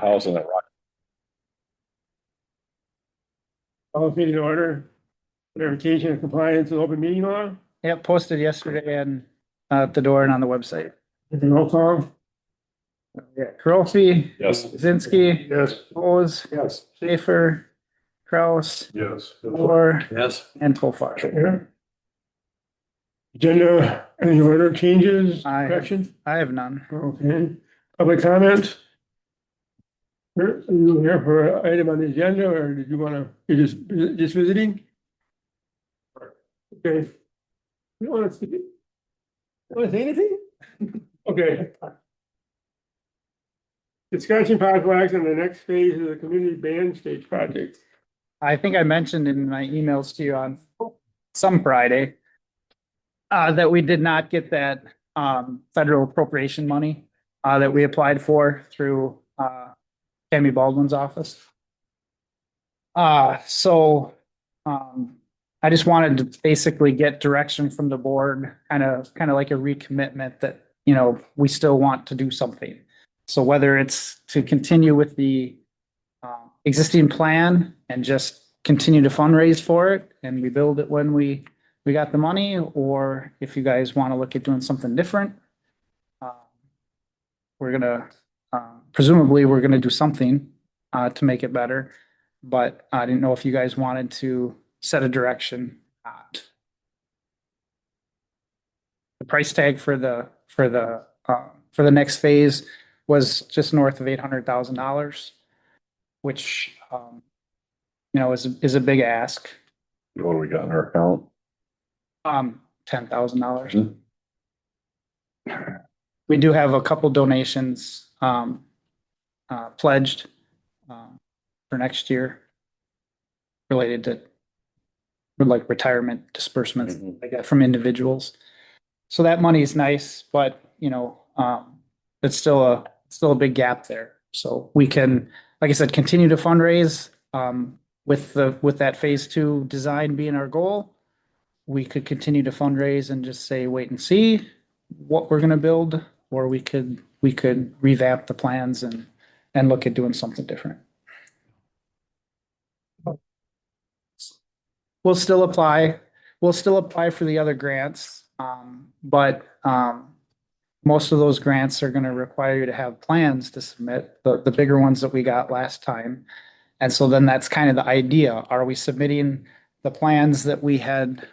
house in that rock. All meeting order, verification of compliance with open meeting law, Yep, posted yesterday and at the door and on the website. roll call. Yeah, Krofi, Yes. Zinsky, Yes. Bose, Yes. Schaefer, Kraus, Yes. Moore, Yes. and Tofar. Yeah. Agenda, any order changes, I have- corrections? I have none. Okay, public comment? Are you here for an item on the agenda, or did you wanna, you're just visiting? Okay. You wanna speak? You wanna say anything? Okay. Discussion possible action on the next phase of the community band stage project. I think I mentioned in my emails to you on some Friday that we did not get that federal appropriation money that we applied for through Tammy Baldwin's office. So I just wanted to basically get direction from the board, kind of like a recommitment that, we still want to do something. So whether it's to continue with the existing plan and just continue to fundraise for it and we build it when we got the money, or if you guys want to look at doing something different, uh, we're gonna presumably we're gonna do something to make it better. But I didn't know if you guys wanted to set a direction. The price tag for the next phase was just north of $800,000, which is a big ask. What do we got in our account? $10,000. We do have a couple donations pledged for next year related to like retirement disbursements like that from individuals. So that money is nice, but it's still a big gap there. So we can, like I said, continue to fundraise with that phase 2 design being our goal. We could continue to fundraise and just say, wait and see what we're going to build, or we could revamp the plans and look at doing something different. We'll still apply. We'll still apply for the other grants, but most of those grants are going to require you to have plans to submit, the bigger ones that we got last time. And so then that's kind of the idea. Are we submitting the plans that we had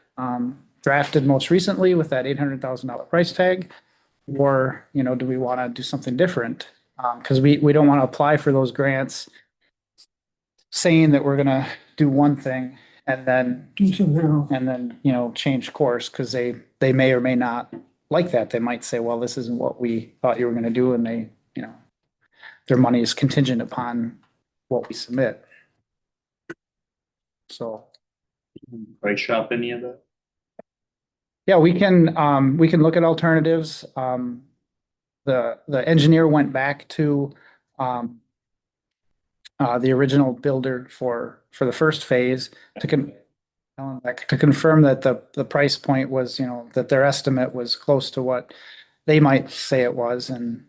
drafted most recently with that $800,000 price tag? Or, do we want to do something different? Because we don't want to apply for those grants saying that we're going to do one thing and then Do something else. and then change course, because they may or may not like that. They might say, well, this isn't what we thought you were going to do, and they their money is contingent upon what we submit. So Price shop any of that? yeah, we can look at alternatives. The engineer went back to the original builder for the first phase to confirm that the price point was, that their estimate was close to what they might say it was. And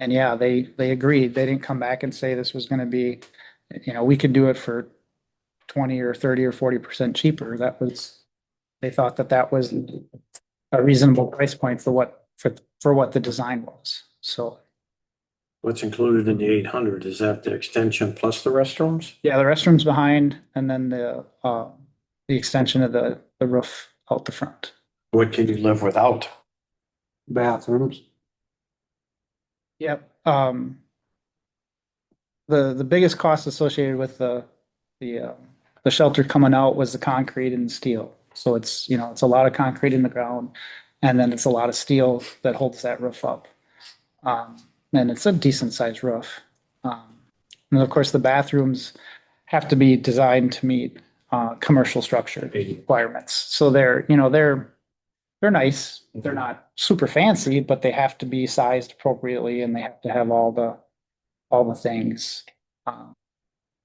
yeah, they agreed. They didn't come back and say this was going to be, we could do it for 20 or 30 or 40% cheaper. They thought that was a reasonable price point for what the design was. So What's included in the 800? Is that the extension plus the restrooms? yeah, the restroom's behind, and then the extension of the roof out the front. What can you live without? Bathrooms. Yep. The biggest cost associated with the shelter coming out was the concrete and steel. So it's a lot of concrete in the ground, and then it's a lot of steel that holds that roof up. And it's a decent sized roof. And of course, the bathrooms have to be designed to meet commercial structure requirements. So they're nice. They're not super fancy, but they have to be sized appropriately, and they have to have all the things.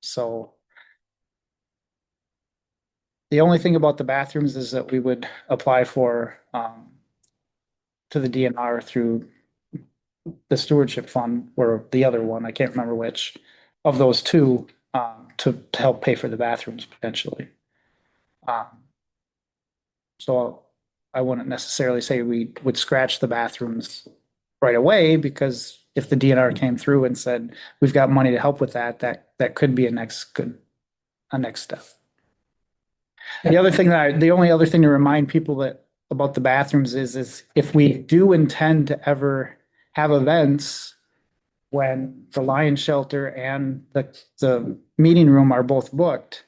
So the only thing about the bathrooms is that we would apply for to the DNR through the stewardship fund or the other one, I can't remember which of those two, to help pay for the bathrooms potentially. Um, So I wouldn't necessarily say we would scratch the bathrooms right away, because if the DNR came through and said, we've got money to help with that, that could be a next step. The only other thing to remind people that about the bathrooms is if we do intend to ever have events when the lion shelter and the meeting room are both booked,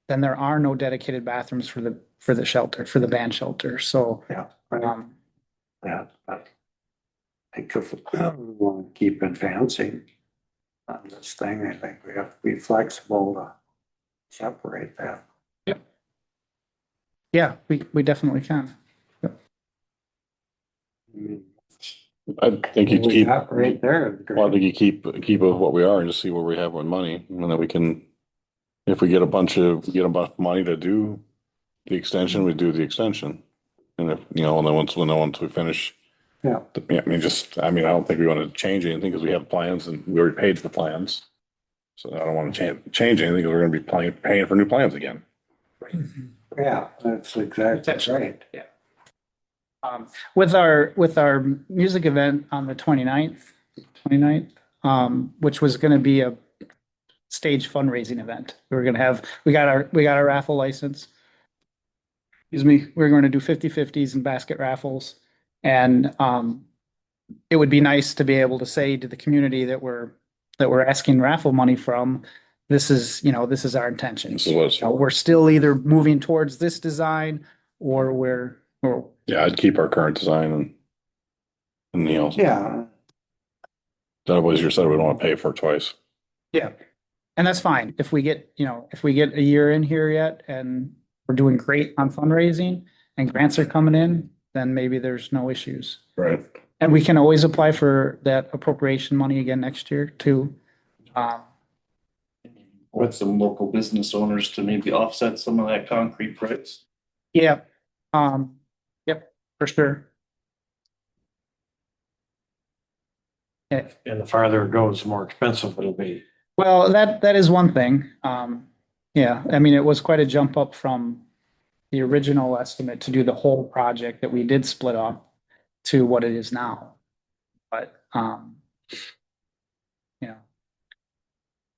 then there are no dedicated bathrooms for the shelter, for the band shelter. So, Yeah, right. yeah, But I think if we want to keep advancing on this thing, I think we have to be flexible to separate that. yeah, we definitely can. I mean, I think you what we keep, got right there is well, I think great. you keep with what we are and just see where we have with money, and then we can, if we get enough money to do the extension, we do the extension. And if, and then once we finish, Yeah, I mean, I don't think we want to change anything because we have plans and we already paid for the plans. So I don't want to change anything because we're going to be paying for new plans again. yeah, that's exactly right. Yeah. With our music event on the 29th, which was gonna be a stage fundraising event. We got our raffle license. Excuse me, we're going to do 50/50s and basket raffles. And it would be nice to be able to say to the community that we're asking raffle money from, this is our intention. This is what it's for. We're still either moving towards this design or Yeah, I'd keep our current design and Yeah, otherwise you said we don't want to pay for it twice. yeah. And that's fine. If we get a year in here yet and we're doing great on fundraising and grants are coming in, then maybe there's no issues. Right. And we can always apply for that appropriation money again next year too. With some local business owners to maybe offset some of that concrete price. Yeah, yep, for sure. Yeah. and the farther it goes, the more expensive it'll be. Well, that is one thing. Yeah, I mean, it was quite a jump up from the original estimate to do the whole project that we did split up to what it is now. But,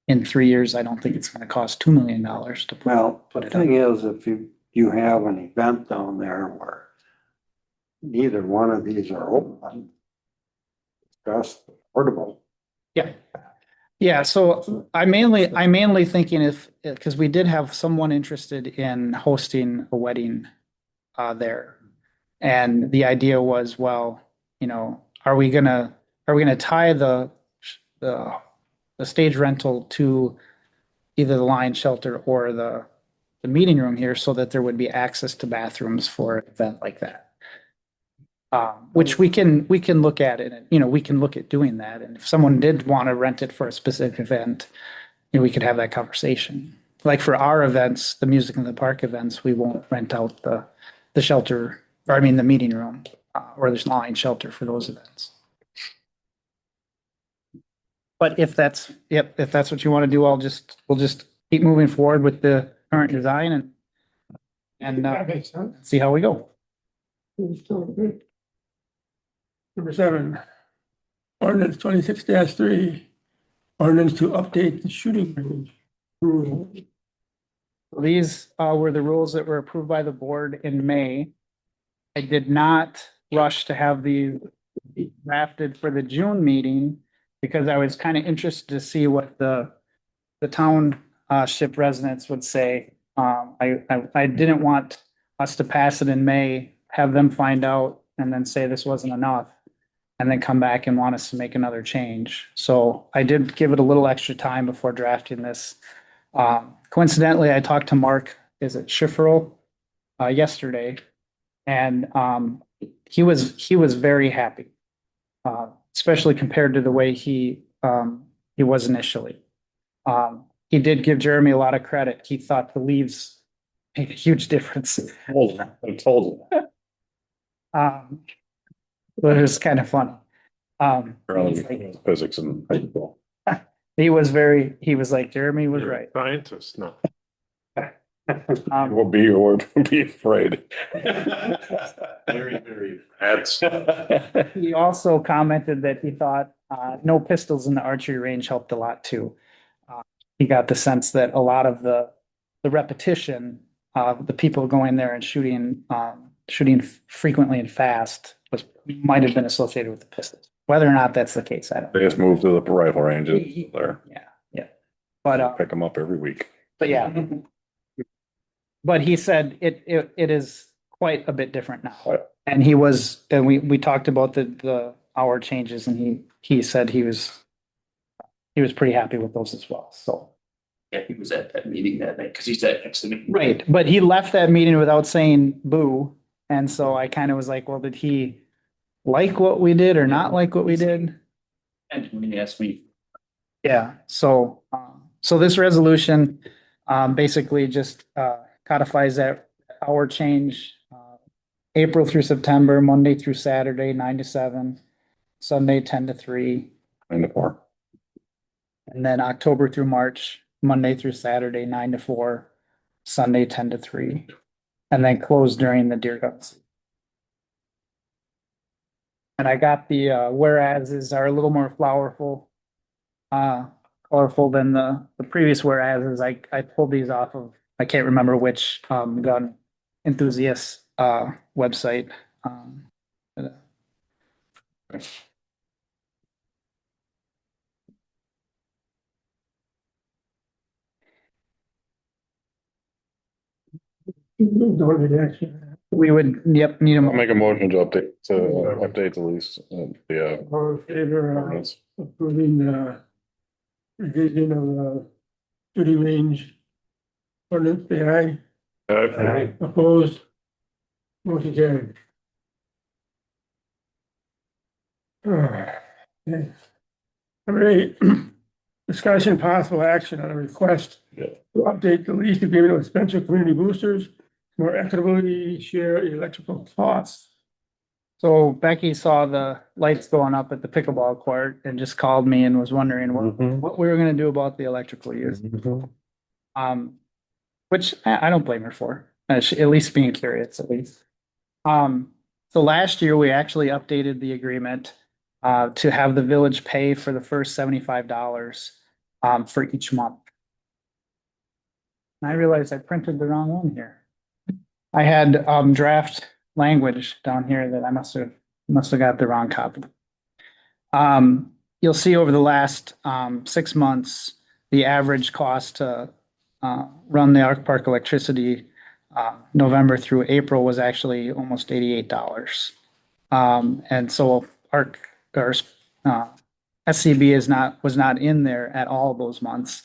in 3 years, I don't think it's gonna cost $2 million to Well, put the it up. thing is, if you have an event down there where neither one of these are open, it's just portable. Yeah. Yeah, so I'm mainly thinking because we did have someone interested in hosting a wedding there. And the idea was, well, are we gonna tie the stage rental to either the lion shelter or the meeting room here so that there would be access to bathrooms for an event like that? Which we can look at it, and, we can look at doing that. And if someone did want to rent it for a specific event, we could have that conversation. Like for our events, the Music in the Park events, we won't rent out the shelter, or I mean, the meeting room, or there's lion shelter for those events. But if that's what you want to do, we'll just keep moving forward with the current design and That makes sense. see how we go. Number 7, ordinance 26-3, ordinance to update the shooting range rule. These were the rules that were approved by the board in May. I did not rush to have the drafted for the June meeting because I was kind of interested to see what the township residents would say. I didn't want us to pass it in May, have them find out, and then say this wasn't enough, and then come back and want us to make another change. So I did give it a little extra time before drafting this. Coincidentally, I talked to Mark, is it Schifferl, yesterday, and he was very happy, especially compared to the way he was initially. He did give Jeremy a lot of credit. He thought the leaves made a huge difference. I told But it was kind of funny. Physics and high school. he was like, Jeremy was right. Scientist, no. We'll be afraid. Very, very. That's, He also commented that he thought, no pistols in the archery range helped a lot too. He got the sense that a lot of the repetition of the people going there and shooting frequently and fast might have been associated with the pistols. Whether or not that's the case, I don't They know. just moved to the rifle ranges there. Yeah. But, Pick them up every week. but yeah. But he said it is quite a bit different now. Right. And we talked about the hour changes and he said he was pretty happy with those as well, so. Yeah, he was at that meeting that night, cause he sat next to me. Right, but he left that meeting without saying boo, and so I kind of was like, well, did he like what we did or not like what we did? And when he asked me, Yeah, so this resolution, basically just, codifies that hour change, April through September, Monday through Saturday, 9 to 7, Sunday, 10 to 3, 9 to 4. and then October through March, Monday through Saturday, 9 to 4, Sunday, 10 to 3, and then close during the deer guns. And I got the, whereases are a little more colorful than the previous whereases. I pulled these off of, I can't remember which, gun enthusiast, website. Don't need action. We would, yep, need I'll them. make a motion to update the lease, the All in favor of ordinance. approving the revision of the shooting range ordinance, say aye. Opposed? Motion carried. Okay. Number 8, discussion possible action on a request Yeah. to update the lease agreement with Spencer Community Boosters, more equitably share electrical costs. So Becky saw the lights going up at the pickleball court and just called me and was wondering what we were gonna do about the electrical use. Which I don't blame her for, at least being curious at least. So last year we actually updated the agreement to have the village pay for the first $75 for each month. And I realized I printed the wrong one here. I had draft language down here that I must have got the wrong copy. You'll see over the last 6 months, the average cost to run the Arc Park electricity November through April was actually almost $88. And so our SCB was not in there at all those months,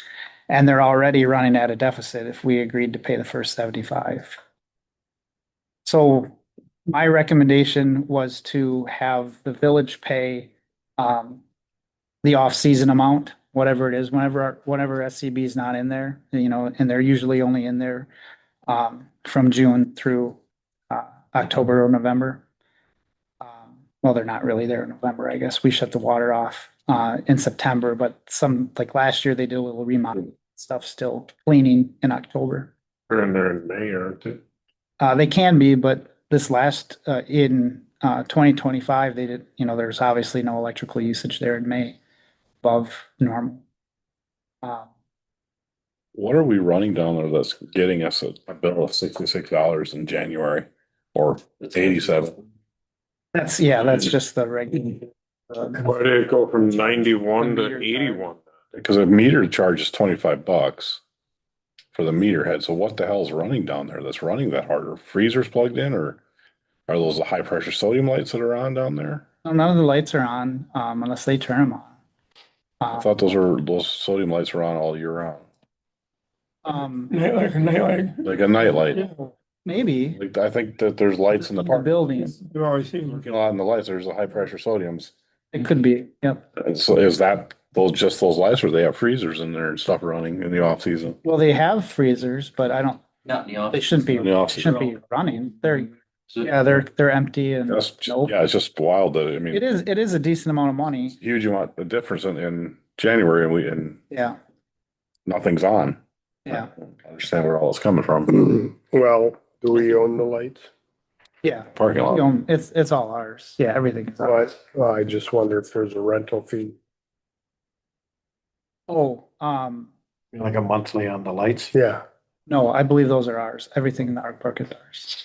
and they're already running at a deficit if we agreed to pay the first 75. So my recommendation was to have the village pay the off-season amount, whatever it is, whenever SCB is not in there, and they're usually only in there from June through October or November. Well, they're not really there in November, I guess. We shut the water off in September, but like last year, they did a little remodel stuff, still cleaning in October. They're in there in May, aren't they? They can be, but this in 2025, they did, there's obviously no electrical usage there in May above normal. What are we running down there that's getting us a bill of $66 in January or 87? That's just the regular. Why did it go from 91 to Meter charge. 81? Because a meter charge is $25 for the meter head. So what the hell's running down there that's running that hard? Are freezers plugged in, or are those the high pressure sodium lights that are on down there? No, none of the lights are on unless they turn them on. I thought those sodium lights were on all year round, Like a nightlight. like a night light. Yeah, Maybe. Like, I think that there's lights in the park. Buildings. you always see. Looking a lot in the lights, there's the high pressure sodiums. It could be, yep. And so is that those lights, or they have freezers in there and stuff running in the off season? Well, they have freezers, but not in the office. they shouldn't be In the off season. running. They're So Yeah, they're empty and nope. Yeah, it's just wild that, I mean, It is a decent amount of money. huge amount of difference in January and Yeah, nothing's on. yeah, I don't understand where all it's coming from. Well, do we own the lights? yeah. Parking We lot. own- It's all ours. Yeah, everything is ours. Well, I just wonder if there's a rental fee. Oh, Like a monthly on the lights? Yeah, no, I believe those are ours. Everything in the art park is ours.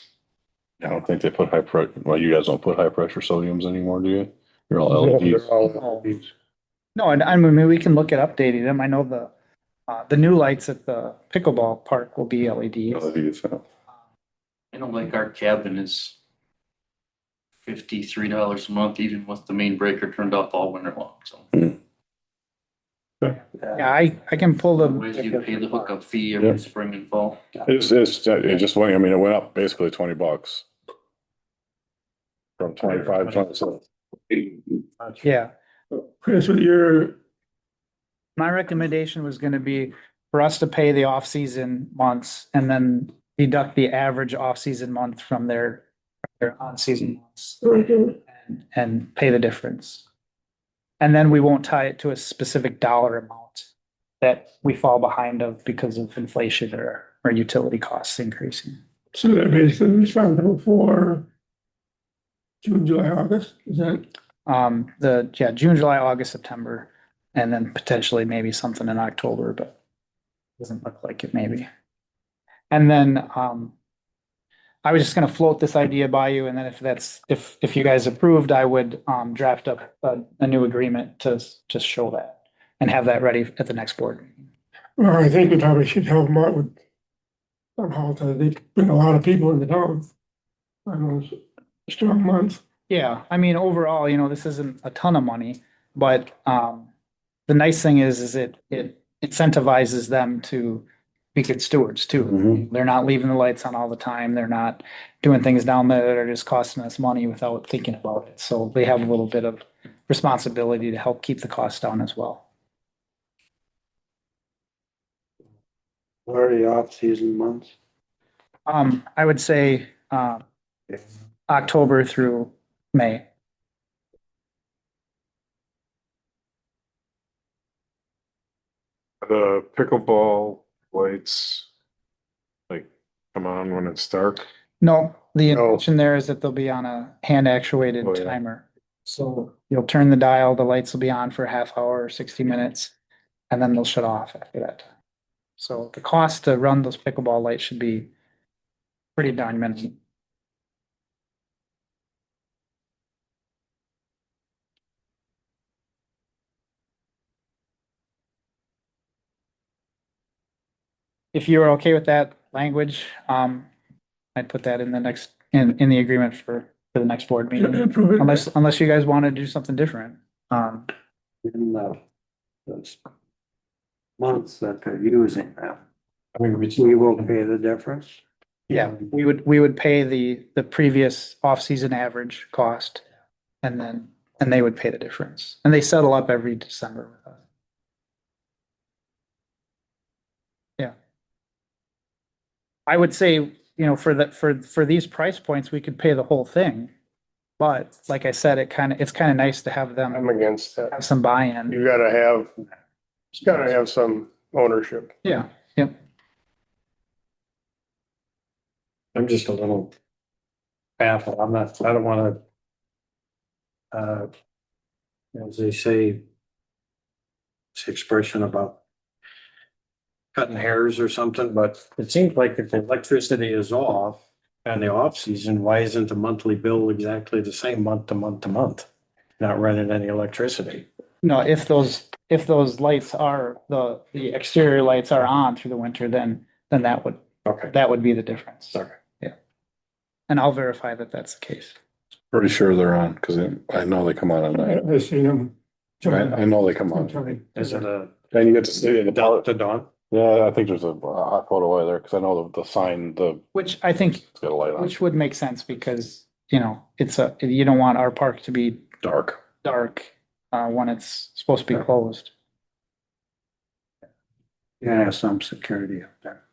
I don't think they put high pressure, well, you guys don't put high pressure sodiums anymore, do you? You're all no, they're LEDs. all LEDs. No, and I mean, we can look at updating them. I know the new lights at the pickleball park will be LEDs. LEDs, yeah. I know like our cabin is $53 a month, even with the main breaker turned off all winter long, so. Yeah, I can pull the, Otherwise you pay the hookup fee Yeah. every spring and fall. It just went, I mean, it went up basically $20. From 25, 27. yeah. Chris, with your, My recommendation was gonna be for us to pay the off-season months and then deduct the average off-season month from their on-season months and pay the difference. And then we won't tie it to a specific dollar amount that we fall behind of because of inflation or utility costs increasing. so they're basically responsible for June, July, August, is that? June, July, August, September, and then potentially maybe something in October, but doesn't look like it maybe. And then, I was just gonna float this idea by you, and then if you guys approved, I would, draft up a new agreement to just show that and have that ready at the next board meeting. Well, I think we probably should help them out with somehow, they bring a lot of people into town. I know it's a strong month. Yeah, I mean, overall, this isn't a ton of money, but, the nice thing is it incentivizes them to be good stewards too. Mhm. They're not leaving the lights on all the time. They're not doing things down there that are just costing us money without thinking about it. So they have a little bit of responsibility to help keep the costs down as well. What are the off-season months? I would say, October through May. The pickleball lights, like, come on when it's dark. No, the No. intention there is that they'll be on a hand actuated Oh, yeah. timer. So you'll turn the dial, the lights will be on for a half hour or 60 minutes, and then they'll shut off after that. So the cost to run those pickleball lights should be pretty darn minimal. If you're okay with that language, I'd put that in the next, in the agreement for the next board meeting. Approve it. Unless you guys want to do something different. In those months that they're using them? I mean, we will pay the difference? Yeah, we would pay the previous off-season average cost. And they would pay the difference. And they settle up every December with us. Yeah. I would say, for these price points, we could pay the whole thing. But like I said, it's kind of nice to have them I'm against that. have some buy-in. You gotta have some ownership. Yeah, yeah. I'm just a little baffled. I don't wanna, as they say, this expression about cutting hairs or something, but it seems like if the electricity is off and the off season, why isn't the monthly bill exactly the same month to month to month? Not running any electricity. No, if those lights are, the exterior lights are on through the winter, then that would be the difference. Sorry. Yeah. And I'll verify that that's the case. Pretty sure they're on, because I know they come on at night. I've seen them. I know they come on. Is it a And you get to see the dusk to dawn? Yeah, I think there's a hot photo away there, because I know the sign, Which I think, it's got a light on. which would make sense because, you don't want our park to be Dark. dark, when it's supposed to be closed. Yeah, some security up there.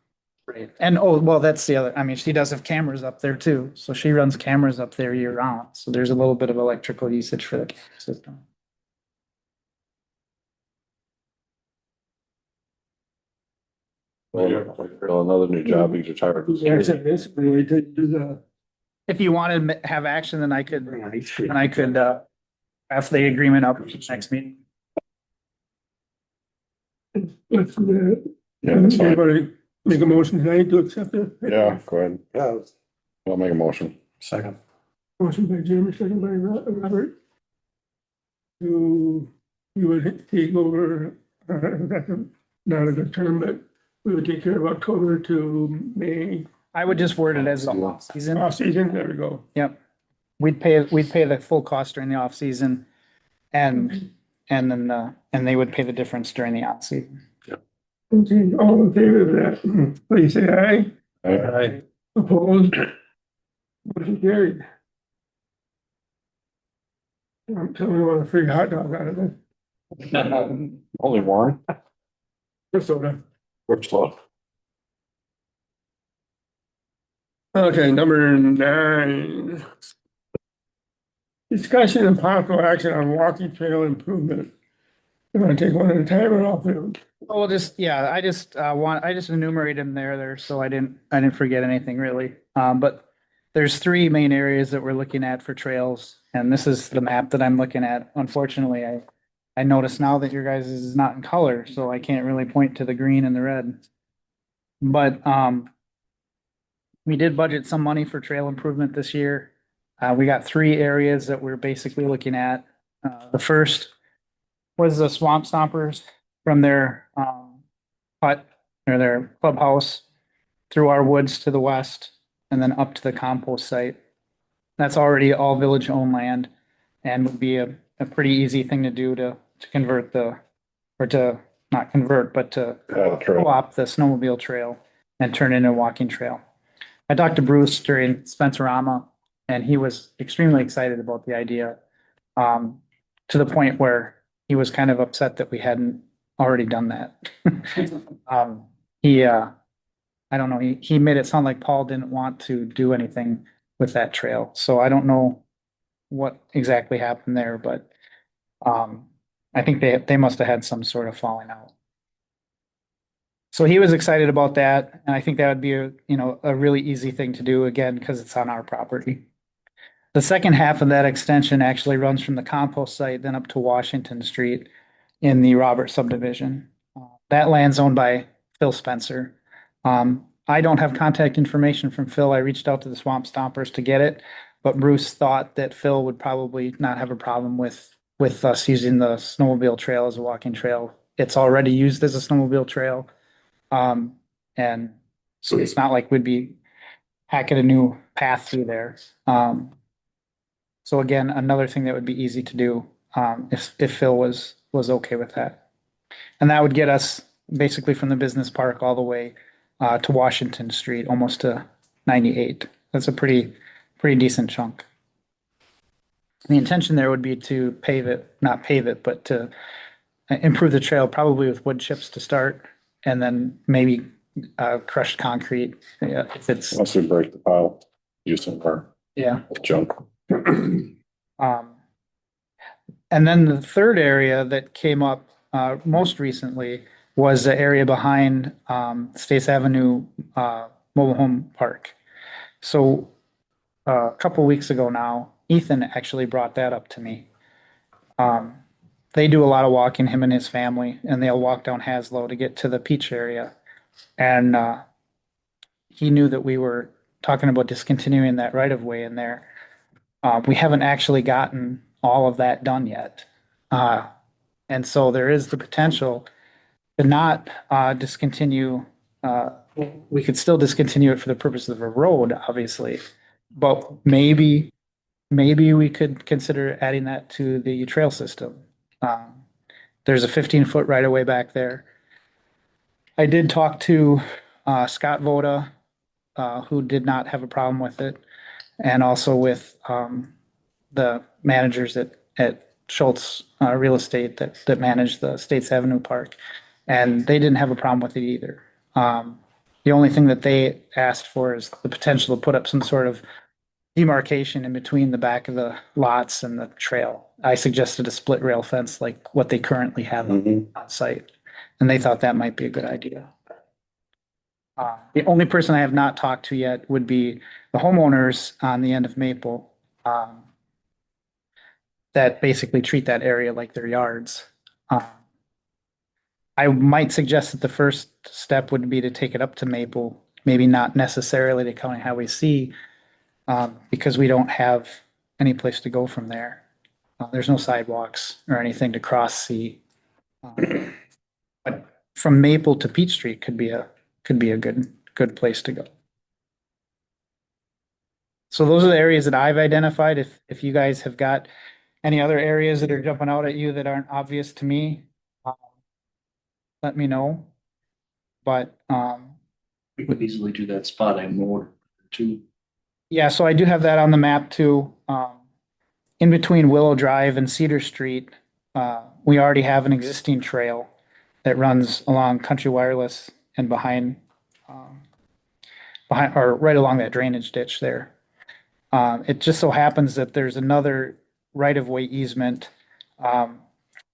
Right. And, oh, well, that's the other, I mean, she does have cameras up there too. So she runs cameras up there year round. So there's a little bit of electrical usage for the camera system. Well, another new job, he's retired. Yeah, so this, we did do the, If you wanted to have action, then I could, draft the agreement up next meeting. let's, Yeah, that's fine. anybody make a motion tonight to accept it? Yeah, go ahead. Yeah, I'll make a motion. second. Motion by Jim, second by Robert. To, we would take over, that's not a good term, but we would take care of October to May, I would just word it as the off season. off season, there we go. Yep. We'd pay the full cost during the off season and then, and they would pay the difference during the on season. Okay, all in favor of that, please say aye. Aye. Opposed? Motion carried. I'm telling you, I want a free hot dog out of this. Only one? Minnesota. Where's love? Okay, number 9. Discussion and possible action on walking trail improvement. You want to take one at a time or all through? Well, I just enumerated them there, so I didn't forget anything really. But there's 3 main areas that we're looking at for trails, and this is the map that I'm looking at. Unfortunately, I notice now that your guys' is not in color, so I can't really point to the green and the red. But, we did budget some money for trail improvement this year. We got 3 areas that we're basically looking at. The first was the Swamp Stompers from their, hut or their clubhouse through our woods to the west and then up to the compost site. That's already all village owned land and would be a pretty easy thing to do to convert not convert, but to co-op the snowmobile trail and turn it into a walking trail. I talked to Bruce during Spencerama and he was extremely excited about the idea, to the point where he was kind of upset that we hadn't already done that. I don't know, he made it sound like Paul didn't want to do anything with that trail. So I don't know what exactly happened there, but I think they must have had some sort of falling out. So he was excited about that, and I think that would be a really easy thing to do again, because it's on our property. The second half of that extension actually runs from the compost site then up to Washington Street in the Robert subdivision. That land's owned by Phil Spencer. I don't have contact information from Phil. I reached out to the Swamp Stompers to get it, but Bruce thought that Phil would probably not have a problem with us using the snowmobile trail as a walking trail. It's already used as a snowmobile trail. And so it's not like we'd be hacking a new path through there. So again, another thing that would be easy to do, if Phil was okay with that. And that would get us basically from the business park all the way, to Washington Street, almost to 98. That's a pretty decent chunk. The intention there would be to not pave it, but to improve the trail, probably with wood chips to start, and then maybe crushed concrete, if it's, Once we break the pile, use some of our yeah. junk. And then the third area that came up most recently was the area behind States Avenue Mobile Home Park. So a couple weeks ago now, Ethan actually brought that up to me. They do a lot of walking, him and his family, and they'll walk down Haslow to get to the Peach area. And he knew that we were talking about discontinuing that right of way in there. We haven't actually gotten all of that done yet. And so there is the potential to not discontinue. We could still discontinue it for the purpose of a road, obviously, but maybe we could consider adding that to the trail system. There's a 15-foot right of way back there. I did talk to Scott Voda, who did not have a problem with it, and also with the managers at Schultz Real Estate that manage the States Avenue Park, and they didn't have a problem with it either. The only thing that they asked for is the potential to put up some sort of demarcation in between the back of the lots and the trail. I suggested a split rail fence like what they currently have Mhm. on site, and they thought that might be a good idea. The only person I have not talked to yet would be the homeowners on the end of Maple, that basically treat that area like their yards. I might suggest that the first step would be to take it up to Maple, maybe not necessarily to County Highway C, because we don't have any place to go from there. There's no sidewalks or anything to cross C. But from Maple to Peach Street could be a good place to go. So those are the areas that I've identified. If you guys have got any other areas that are jumping out at you that aren't obvious to me, let me know. But, We could easily do that spot I mowed too. yeah, so I do have that on the map too. In between Willow Drive and Cedar Street, we already have an existing trail that runs along Country Wireless and behind or right along that drainage ditch there. It just so happens that there's another right-of-way easement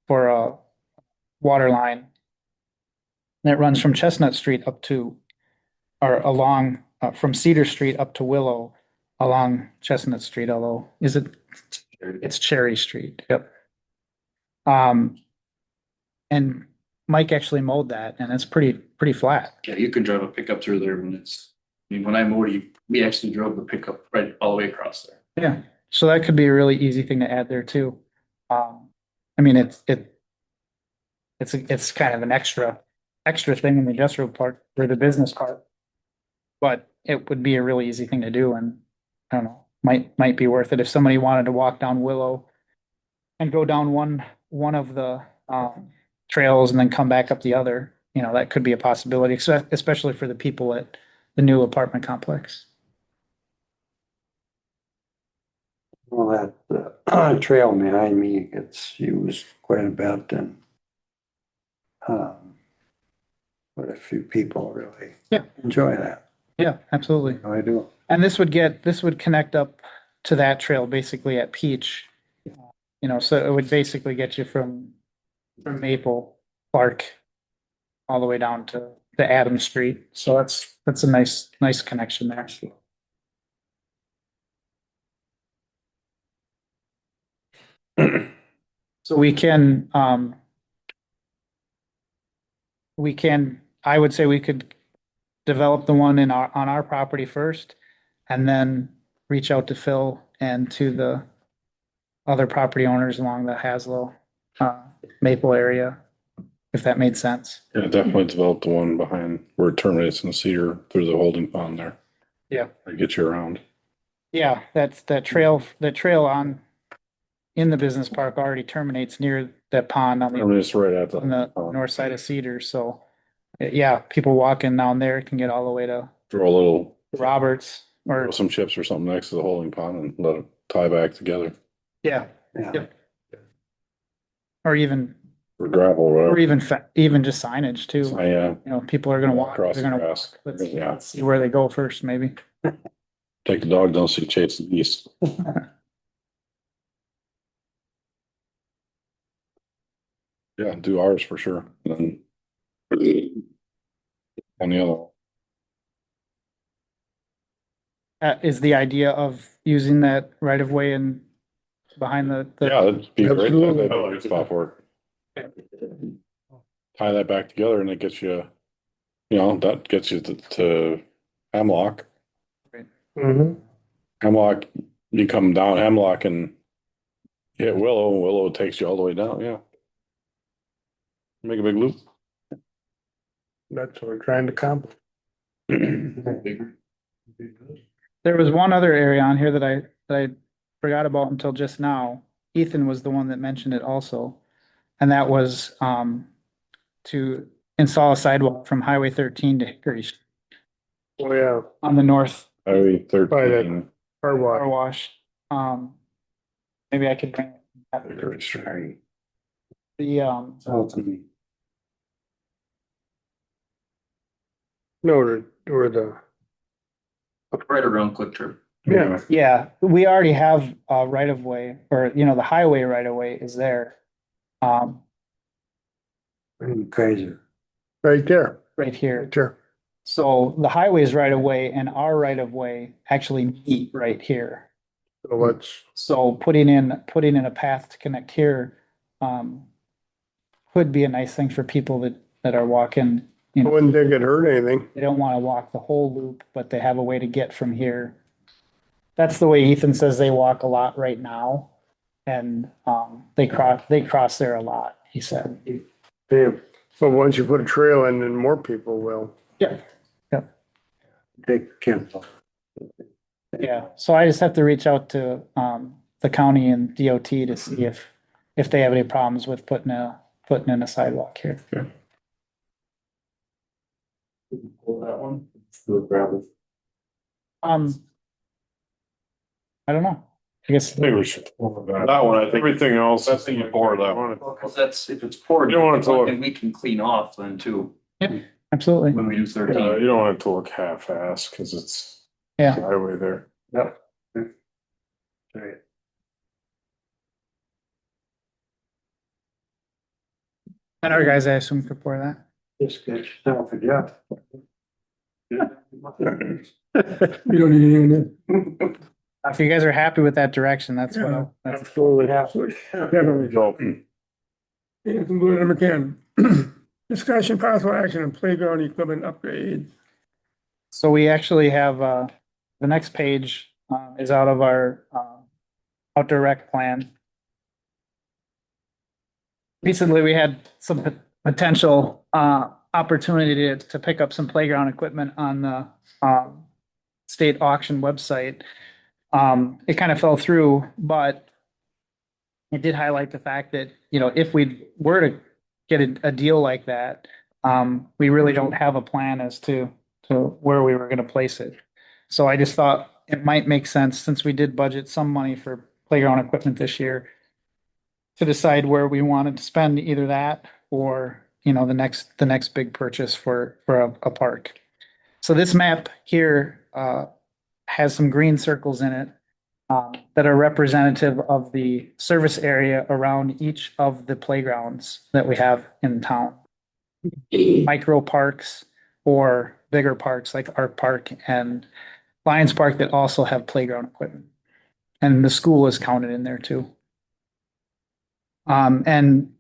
for a water line that runs from Chestnut Street up to, or along, from Cedar Street up to Willow along Chestnut Street, although, it's Cherry Street, yep. And Mike actually mowed that and it's pretty flat. Yeah, you can drive a pickup through there when I mean, when I mowed, we actually drove the pickup right all the way across there. Yeah, so that could be a really easy thing to add there too. I mean, it's kind of an extra thing in the industrial part or the business part. But it would be a really easy thing to do and I don't know, might be worth it if somebody wanted to walk down Willow and go down one of the trails and then come back up the other, that could be a possibility, especially for the people at the new apartment complex. Well, that trail behind me gets used quite a bit and but a few people really Yeah. enjoy that. Yeah, absolutely. I do. And this would connect up to that trail basically at Peach. So it would basically get you from Maple, Clark, all the way down to Adams Street. So that's a nice connection there. So I would say we could develop the one on our property first and then reach out to Phil and to the other property owners along the Haslow, Maple area, if that made sense. Yeah, definitely develop the one behind where it terminates in the cedar through the holding pond there. Yeah. To get you around. Yeah, that trail in the business park already terminates near that pond on I mean, it's right at on the pond. north side of Cedar. So, yeah, people walking down there can get all the way to Throw a little, Roberts or, throw some chips or something next to the holding pond and let it tie back together. yeah, Yeah. Yep. or even, Or gravel or or whatever. even just signage too. So, yeah, People are gonna walk, across they're the gonna walk. grass. Let's Yeah, see where they go first, maybe. take the dog down, so you chase the geese. Yeah, do ours for sure. And then on the other. Is the idea of using that right of way and behind the. Yeah, that'd be great. Absolutely. That'd be a good spot for it. Tie that back together and it gets you, that gets you to Hemlock. Mm-hmm. Hemlock, you come down Hemlock and hit Willow, and Willow takes you all the way down, yeah. Make a big loop. That's what we're trying to accomplish. Bigger. There was one other area on here that I forgot about until just now. Ethan was the one that mentioned it also. And that was to install a sidewalk from Highway 13 to Hickory Street Oh, yeah, on the north Highway By that- 13. car car wash. wash. Maybe I could bring Hickory Street. the No, or the, Right around Quick Trip. yeah, Yeah, we already have a right of way, or, the highway right of way is there. Crazy. right there, Right here. right there. So the highways right of way and our right of way actually meet right here. So let's, So putting in a path to connect here, could be a nice thing for people that are walking, I wouldn't think it hurt anything. they don't want to walk the whole loop, but they have a way to get from here. That's the way Ethan says they walk a lot right now. And, they cross there a lot, he said. Yeah. But once you put a trail in, then more people will. Yeah. They can't. Yeah, so I just have to reach out to, the county and DOT to see if they have any problems with putting in a sidewalk here. Pull that one. I don't know. I guess, I think we should. pull that. That one, I think. Everything else. That's the before that one. Well, cause that's, if it's poured, You don't want it to look- and we can clean off then too, absolutely. when we do You 13. don't want it to look half-assed because it's Yeah. highway there. Yep. Right. And our guys, I assume, could pour that. Just get yourself a job. We don't need anything. If you guys are happy with that direction, that's what that's, Absolutely, absolutely. Definitely. So, Yeah, conclude number 10. Discussion possible action on playground equipment upgrade. so we actually have, the next page, is out of our, outdoor rec plan. Recently, we had some potential, opportunity to pick up some playground equipment on the, state auction website. It kind of fell through, but it did highlight the fact that, if we were to get a deal like that, we really don't have a plan as to where we were going to place it. So I just thought it might make sense, since we did budget some money for playground equipment this year, to decide where we wanted to spend either that or, the next big purchase for a park. So this map here, has some green circles in it, that are representative of the service area around each of the playgrounds that we have in town. Micro parks or bigger parks like Art Park and Lions Park that also have playground equipment. And the school is counted in there too. And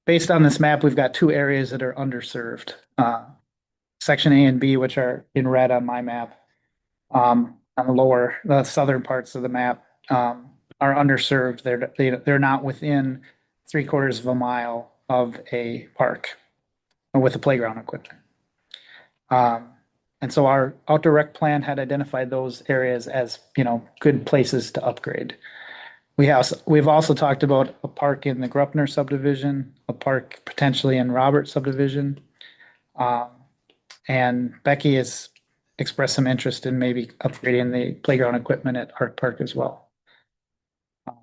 based on this map, we've got two areas that are underserved. Section A and B, which are in red on my map. On the southern parts of the map, are underserved. They're not within 3/4 of a mile of a park with the playground equipment. And so our outdoor rec plan had identified those areas as, good places to upgrade. We've also talked about a park in the Gruppner subdivision, a park potentially in Robert subdivision. And Becky has expressed some interest in maybe upgrading the playground equipment at Art Park as well.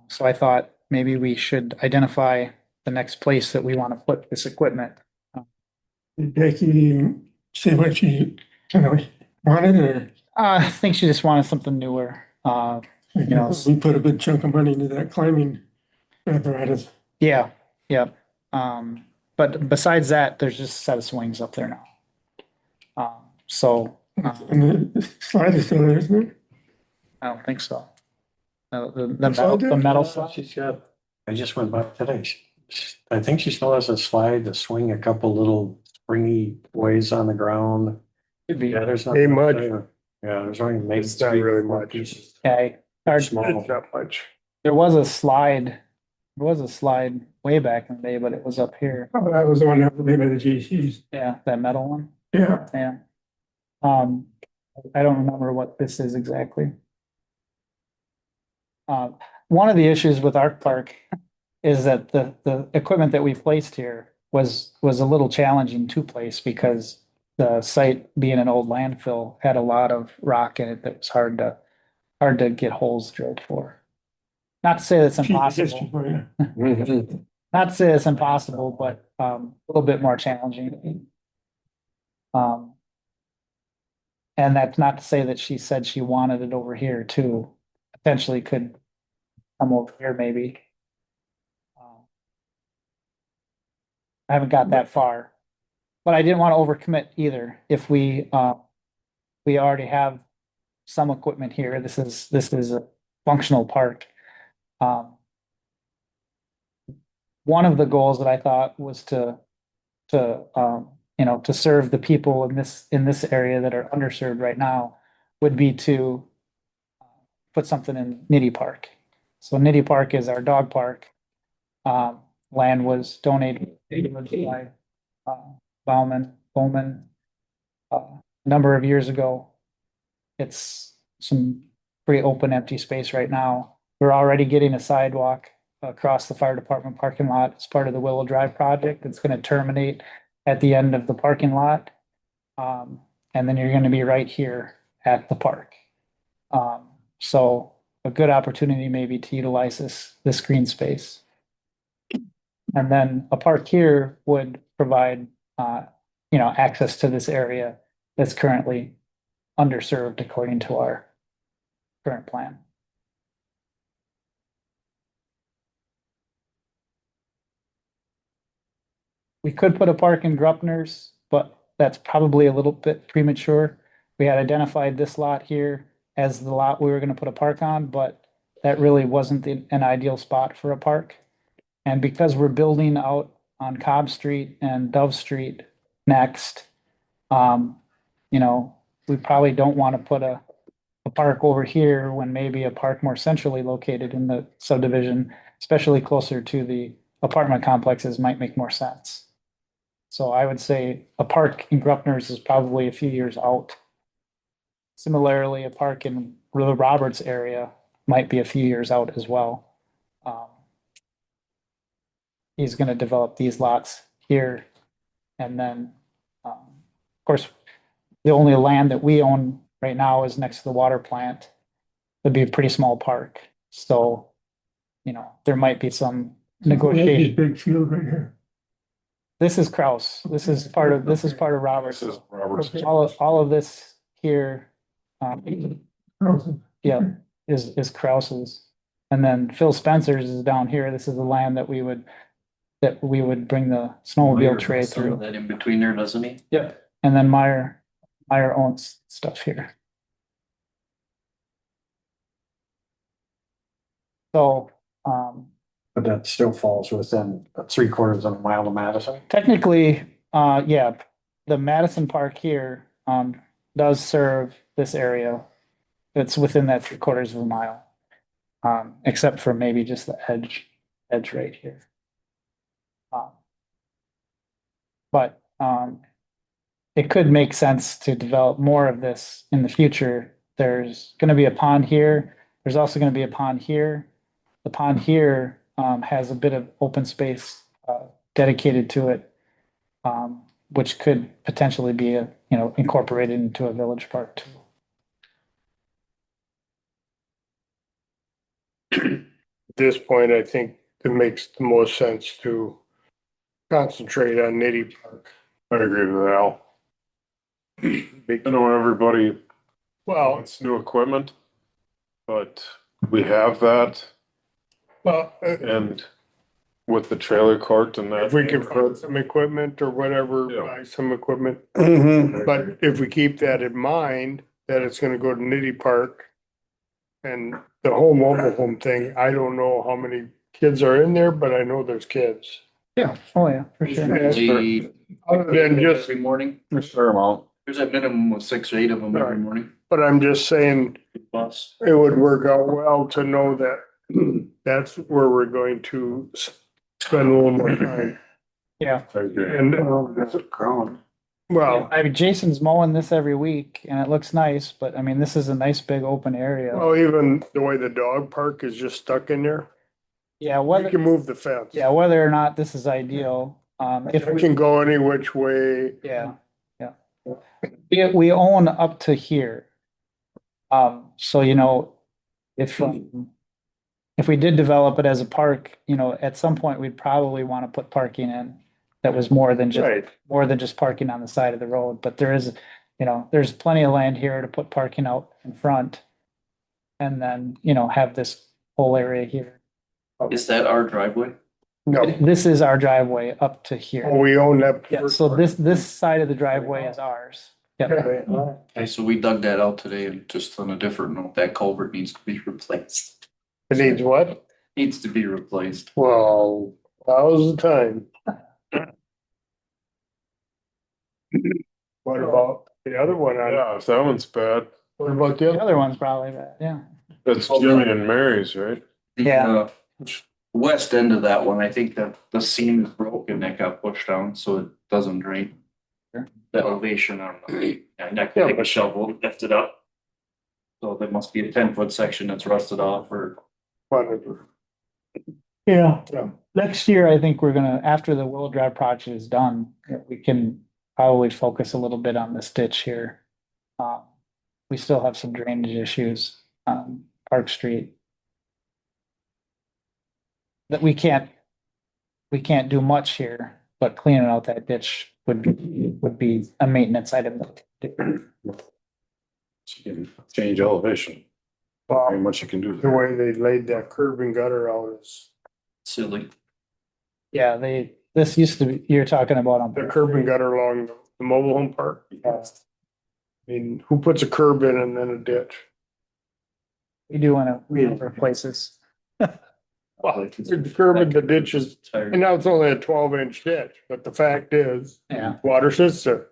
So I thought maybe we should identify the next place that we want to put this equipment. Did Becky say what she kind of wanted, or I think she just wanted something newer. know, we put a big chunk of money into that climbing apparatus. Yeah, yeah. But besides that, there's just a set of swings up there now. So And the slide is still there, isn't it? I don't think so. The Slide there? metal Yeah, slide. she's got, I just went by today. I think she still has a slide to swing a couple little springy ways on the ground. Could be. Yeah, there's not. Ain't much. Yeah, there's only maybe It's not three really or four much. pieces. Yeah, Small. It's not much. there was a slide. There was a slide way back in the day, but it was up here. Oh, that was the one that was made by the GCs. Yeah, that metal one. Yeah. Yeah. I don't remember what this is exactly. One of the issues with Arc Park is that the equipment that we placed here was a little challenging to place because the site, being an old landfill, had a lot of rock in it that was hard to get holes drilled for. Not to say that's impossible. Not to say it's impossible, but a little bit more challenging. And that's not to say that she said she wanted it over here too. Potentially could come over here maybe. I haven't got that far. But I didn't want to overcommit either. If we already have some equipment here, this is a functional park. Um, one of the goals that I thought was to serve the people in this area that are underserved right now would be to put something in Nitty Park. So Nitty Park is our dog park. Land was donated by Bowman a number of years ago. It's some pretty open, empty space right now. We're already getting a sidewalk across the fire department parking lot as part of the Willow Drive project. It's going to terminate at the end of the parking lot. And then you're going to be right here at the park. So a good opportunity maybe to utilize this green space. And then a park here would provide, access to this area that's currently underserved according to our current plan. We could put a park in Gruppner's, but that's probably a little bit premature. We had identified this lot here as the lot we were gonna put a park on, but that really wasn't an ideal spot for a park. And because we're building out on Cobb Street and Dove Street next, we probably don't want to put a park over here when maybe a park more centrally located in the subdivision, especially closer to the apartment complexes, might make more sense. So I would say a park in Gruppner's is probably a few years out. Similarly, a park in the Roberts area might be a few years out as well. He's going to develop these lots here. And then, of course, the only land that we own right now is next to the water plant. It'd be a pretty small park. So, there might be some negotiation. Big field right here. This is Kraus. This is part of Roberts. This is Robert's. All of this here, yeah, is Kraus's. And then Phil Spencer's is down here. This is the land that we would bring the snowmobile tray Some of through. that in between there, doesn't he? Yep. And then Meyer owns stuff here. So, But that still falls within 3/4 of a mile of Madison. technically, yeah, the Madison Park here, does serve this area. It's within that 3/4 of a mile. Except for maybe just the edge right here. But, it could make sense to develop more of this in the future. There's gonna be a pond here. There's also gonna be a pond here. The pond here, has a bit of open space, dedicated to it. Which could potentially be incorporated into a village park too. At this point, I think it makes the most sense to concentrate on Nitty Park. I agree with Al. I know everybody Well, wants new equipment, but we have that, and with the trailer court and that. if we can put some equipment or whatever, Yeah. buy some equipment. Mm-hmm. But if we keep that in mind, that it's gonna go to Nitty Park. And the whole mobile home thing, I don't know how many kids are in there, but I know there's kids. Yeah. Oh, yeah, for sure. Usually, Other than just, every morning, A fair amount. there's a minimum of 6 or 8 of them every Right. morning. but I'm just saying, Bus. it would work out well to know that that's where we're going to spend a little more time. Yeah. I agree. And, well, I mean, Jason's mowing this every week and it looks nice, but I mean, this is a nice big open area. well, even the way the dog park is just stuck in there, Yeah, we whether, can move the fence. yeah, whether or not this is ideal, if It we, can go any which way. yeah. We own up to here. So, if we did develop it as a park, at some point, we'd probably want to put parking in that was more than just Right. parking on the side of the road, but you know, there's plenty of land here to put parking out in front. And then, you know, have this whole area here. Is that our driveway? No, This is our driveway up to oh, here. we own that. Yeah, first so part. this side of the driveway is ours. Yep. Okay, so we dug that out today and just on a different note, that culvert needs to be replaced. It needs what? Needs to be replaced. Well, now's the time. What about the other one on, Yeah, if that one's bad, what about the The other? other one's probably bad, yeah. that's Jimmy and Mary's, right? The, Yeah. west end of that one, I think that the seam is broken that got pushed down, so it doesn't drain. Sure. The elevation on the, and I can take a shovel, lift it up. So there must be a 10-foot section that's rusted off or. Whatever. Yeah. Yeah. Next year, I think we're gonna, after the Willow Drive project is done, we can probably focus a little bit on this ditch here. We still have some drainage issues on Park Street. That we can't do much here, but cleaning out that ditch would be a maintenance item. You can change elevation, very much you can do The there. way they laid that curb and gutter out is, Silly. Yeah, this used to be, you're talking about on. the curb and gutter along the mobile home park. I mean, who puts a curb in and then a ditch? We do wanna replace this. Well, the curb and the ditch is, and now it's only a 12-inch ditch, but the fact is, Yeah. water sits there.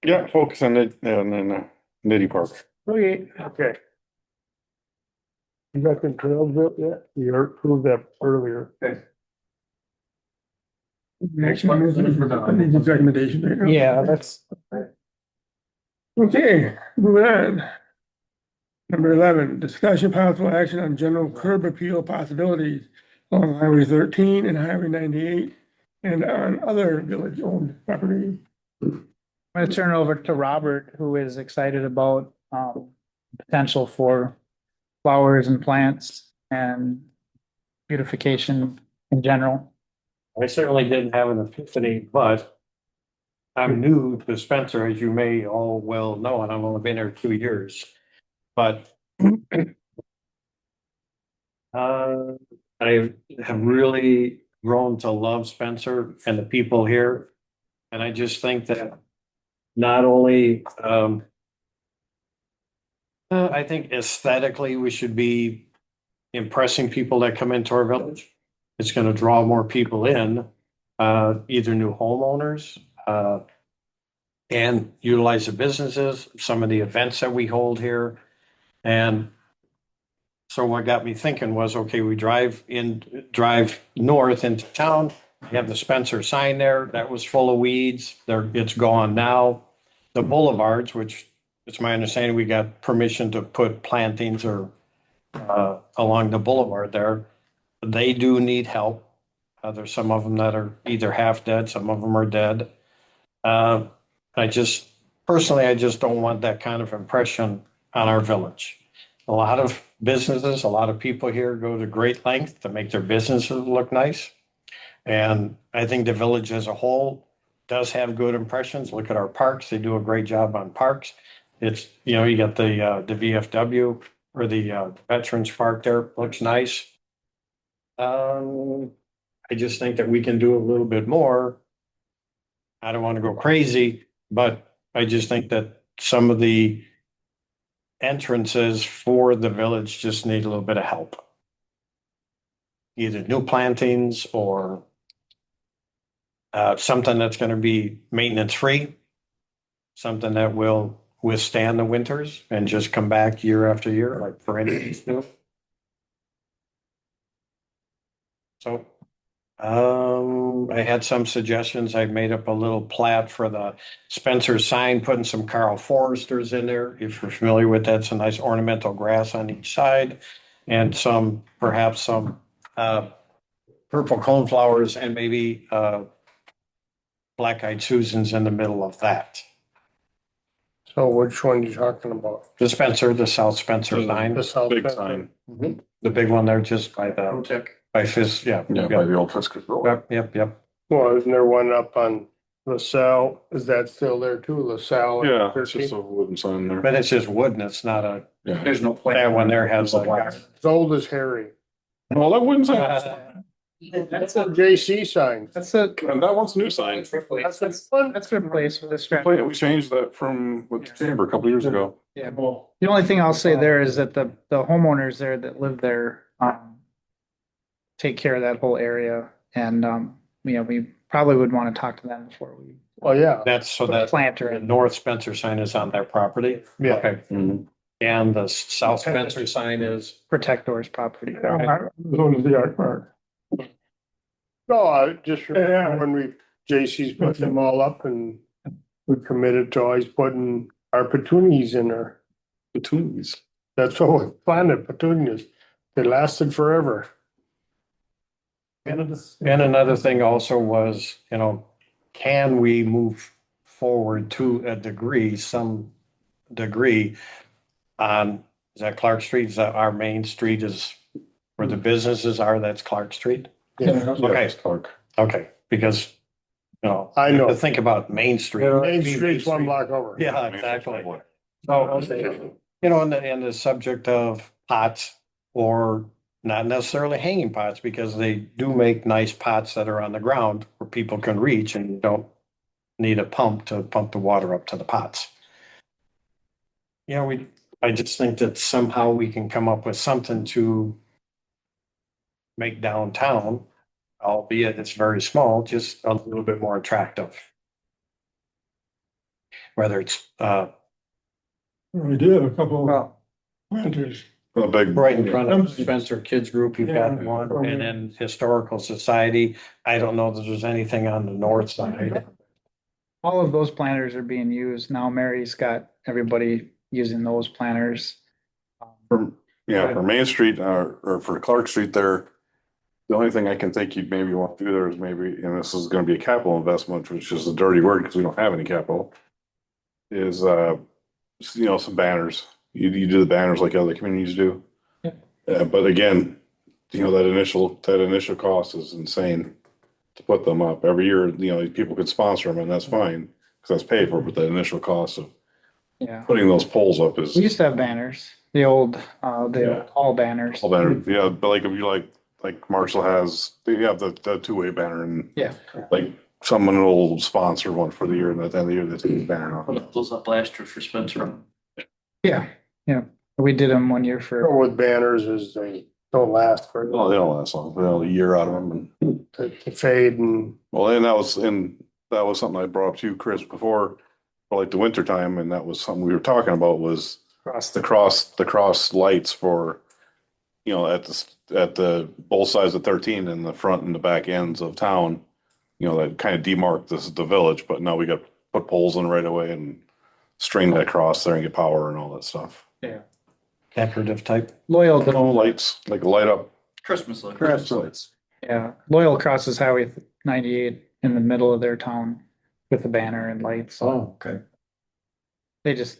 Yeah, focus on the, Nitty Park. Okay. You got the trails built yet? You approved that earlier. Next one is the recommendation right now. Yeah, that's, Okay, moving on. Number 11, discussion possible action on general curb appeal possibilities on Highway 13 and Highway 98 and on other village-owned property. I'm gonna turn it over to Robert, who is excited about potential for flowers and plants and beautification in general. I certainly didn't have an epiphany, but I'm new to Spencer, as you may all well know, and I've only been here 2 years. But I have really grown to love Spencer and the people here. And I just think that not only, I think aesthetically, we should be impressing people that come into our village. It's going to draw more people in, either new homeowners, and utilize the businesses, some of the events that we hold here. And so what got me thinking was, okay, we drive north into town. You have the Spencer sign there. That was full of weeds. It's gone now. The boulevards, which it's my understanding we got permission to put plantings or along the boulevard there. They do need help. There's some of them that are either half dead, some of them are dead. I just don't want that kind of impression on our village. A lot of businesses, a lot of people here go to great length to make their businesses look nice. And I think the village as a whole does have good impressions. Look at our parks. They do a great job on parks. It's, you got the VFW or the Veterans Park there, looks nice. I just think that we can do a little bit more. I don't want to go crazy, but I just think that some of the entrances for the village just need a little bit of help. Either new plantings or something that's going to be maintenance free, something that will withstand the winters and just come back year after year, like perennials do. So I had some suggestions. I made up a little plat for the Spencer sign, putting some Carl Foresters in there. If you're familiar with that, some nice ornamental grass on each side and perhaps some purple coneflowers and maybe black-eyed Susans in the middle of that. So which one you talking about? The South Spencer sign, The south. Big end? sign. the big one there just by by Fizz, yeah. Yeah, by the old Fiskars Road. Yep. Well, isn't there one up on LaSalle, is that still there too? LaSalle? Yeah, it's just a wooden sign there. But it's just wood and it's not a, Yeah. There's no plan. that one there has a. As old as Harry. Well, that wooden sign, That's a, JC sign. that's a, that one's a new sign. that's replaced with a stretch. We changed that from with the chamber a couple years ago. Yeah, the only thing I'll say there is that the homeowners there that live there, take care of that whole area and, we probably would want to talk to them before we Oh, yeah. That's so put a that planter the in. North Spencer sign is on their property. Yeah. Okay. Mhm. And the South Spencer sign is, Protector's property. Zone of the art park. No, I just Yeah. remember when JC's put them all up and we committed to always putting our petunias in there. Petunias. That's what we planted, petunias. They lasted forever. and another thing also was, can we move forward to a degree, some degree on, is that Clark Street? Is that our main street is where the businesses are? That's Clark Street? Yeah. Okay. it's Clark. Okay, because, I know. to think about Main Street. Main Street's one block over. Yeah, exactly. So, and the subject of pots or not necessarily hanging pots, because they do make nice pots that are on the ground where people can reach and you don't need a pump to pump the water up to the pots. I just think that somehow we can come up with something to make downtown, albeit it's very small, just a little bit more attractive. Whether it's, We do have a couple of Well, planters. A big. right in front of Spencer Kids Group, you've got one, and then Historical Society. I don't know that there's anything on the north side. all of those planters are being used. Now Mary's got everybody using those planters. For Main Street, or for Clark Street there, the only thing I can think you'd maybe want to do there is maybe, and this is gonna be a capital investment, which is a dirty word because we don't have any capital. Is, some banners. You do the banners like other communities do. But again, that initial cost is insane to put them up. Every year, people could sponsor them and that's fine, because that's paid for, but the initial cost of Yeah, putting those poles up is. we used to have banners, the old all banners. All banner, yeah, but like if you like Marshall has, they have the two-way banner and. Yeah. Like someone will sponsor one for the year and at the end of the year they take the banner off. Put those up last year for Spencer. Yeah, we did them one year for, Problem with banners is they don't last for, Well, they don't last long, a year out of them and, they fade and and that was something I brought up to you, Chris, before. For like the winter time, and that was something we were talking about was the cross lights for, at the both sides of 13 and the front and the back ends of town. That kind of demark the village, but now we got to put poles in right away and string that across there and get power and all that stuff. Decorative type. Loyal, Lights, like light up. Christmas lights. Christmas lights. yeah, Loyal crosses Highway 98 in the middle of their town with the banner and lights. Oh, okay. They just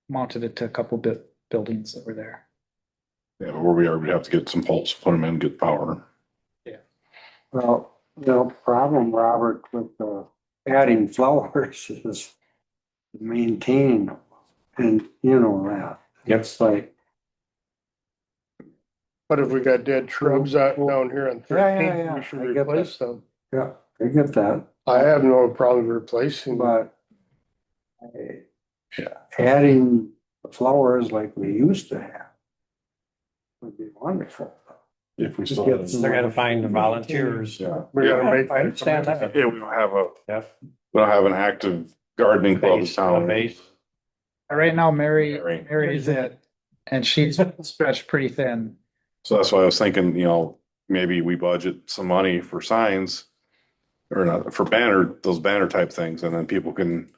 mounted it to a couple buildings that were there. Yeah, but where we are, we'd have to get some poles, put them in, get power. Well, the problem, Robert, with adding flowers is maintain them. And you know that. It's like, but if we got dead shrubs out down here on Yeah, 13th, we should I get replace them. yeah, I get that, I have no problem replacing, but adding flowers like we used to have would be wonderful. If we Just still. get They're gonna find the volunteers. Yeah. we gotta make. I understand that. Yeah, we don't have Yeah. an active gardening club in Base, town. base. Right now, Mary. Mary's it, and she's stretched pretty thin. So that's why I was thinking, maybe we budget some money for signs. Or not, for those banner type things, and then people can,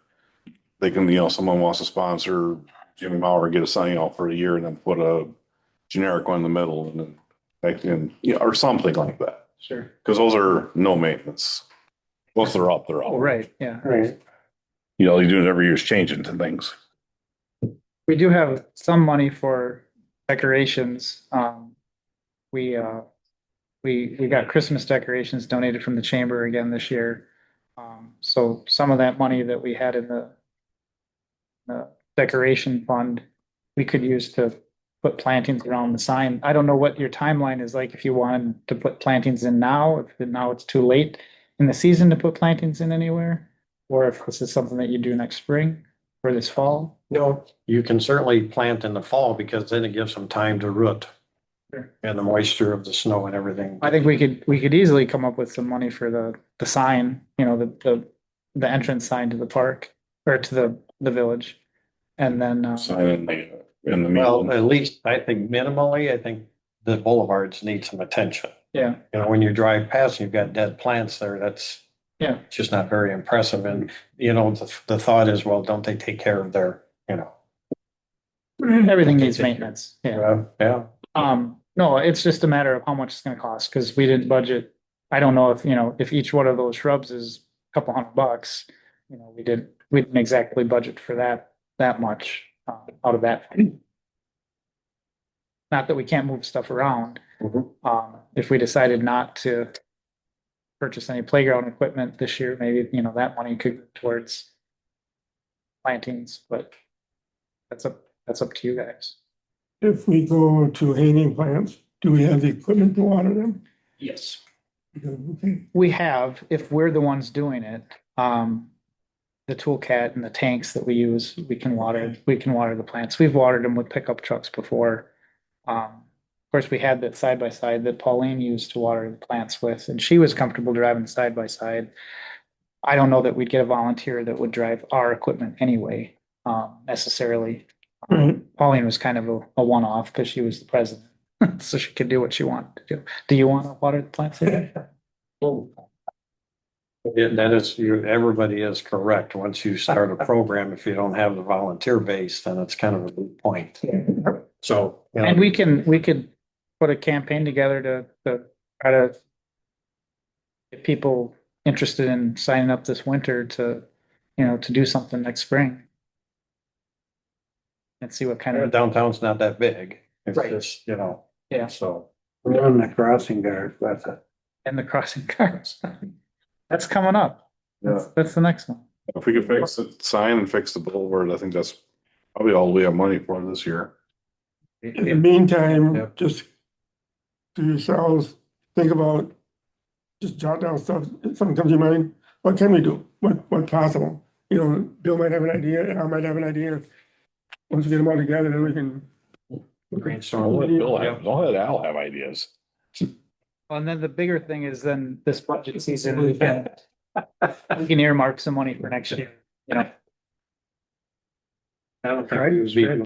someone wants to sponsor Jimmy Mauer and get a sign out for a year and then put a generic one in the middle and then, or something like that. Sure. Cause those are no maintenance. Once they're up, they're up. Oh, right, yeah. Right. You do it every year is changing to things. We do have some money for decorations. We got Christmas decorations donated from the chamber again this year. So some of that money that we had in the decoration fund, we could use to put plantings around the sign. I don't know what your timeline is like, if you wanted to put plantings in now, if now it's too late in the season to put plantings in anywhere, or if this is something that you do next spring or this fall. No, you can certainly plant in the fall because then it gives them time to root. Sure. And the moisture of the snow and everything. I think we could easily come up with some money for the sign, you know, the entrance sign to the park or to the village. And then, Sign in the Well, meeting. at least I think minimally, I think the boulevards need some attention. yeah, You know, when you drive past and you've got dead plants there, that's yeah. just not very impressive. And, you know, the thought is, well, don't they take care of their, you know? Everything needs maintenance, yeah. Yeah. No, it's just a matter of how much it's gonna cost, because we didn't budget. I don't know if, you know, if each one of those shrubs is a couple $100, you know, we didn't exactly budget for that much, out of that. Not that we can't move stuff around. Mhm. If we decided not to purchase any playground equipment this year, maybe, you know, that money could go towards plantings, but that's up to you guys. If we go to hanging plants, do we have the equipment to water them? Yes. Okay. We have, if we're the ones doing it, the toolcat and the tanks that we use, we can water the plants. We've watered them with pickup trucks before. Of course, we had that side by side that Pauline used to water the plants with, and she was comfortable driving side by side. I don't know that we'd get a volunteer that would drive our equipment anyway, necessarily. Right. Pauline was kind of a one-off because she was the president, so she could do what she wanted to do. Do you want to water the plants? Yeah, that is, everybody is correct. Once you start a program, if you don't have the volunteer base, then it's kind of a moot point. So. you know, And we could put a campaign together to try to get people interested in signing up this winter to, you know, to do something next spring. And see what kind of, Downtown's not that big. It's Right. just, you know, yeah, so. We're on the crossing guard, that's it. and the crossing guards. That's coming up. That's the next one. If we could fix the sign and fix the boulevard, I think that's probably all we have money for this year. In the meantime, Yep. just do yourselves, think about, just jot down stuff, if something comes to your mind, what can we do? What's possible? You know, Bill might have an idea, and I might have an idea. Once we get them all together, then we can. Brainstorm. Don't let Al have ideas. And then the bigger thing is then this budget season, we can earmark some money for next year, you know. I don't think it was being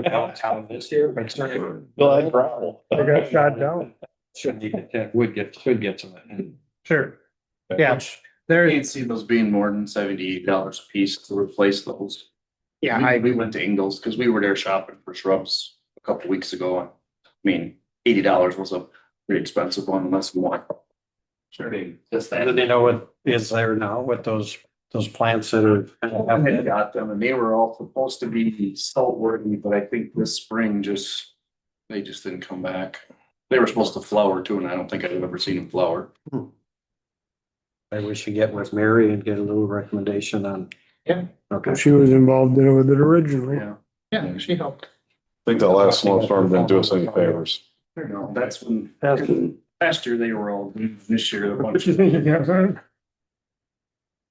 downtown this year, but certainly. Bill had gravel. They got shot down. Should get some. Sure. Yeah, there, Can't see those being more than $78 a piece to replace those. yeah, We went to Ingles because we were there shopping for shrubs a couple weeks ago. I mean, $80 was a pretty expensive one unless you want. Sure. Just that. Do they know what is there now with those plants that are? I had got them and they were all supposed to be salt worthy, but I think this spring they just didn't come back. They were supposed to flower too, and I don't think I've ever seen them flower. Maybe we should get with Mary and get a little recommendation on. Yeah. Okay. She was involved in it with it originally. yeah, she helped. I think that last snowstorm didn't do us any favors. No, that's when, last year they were all, this year they're a What bunch you of. think, Catherine?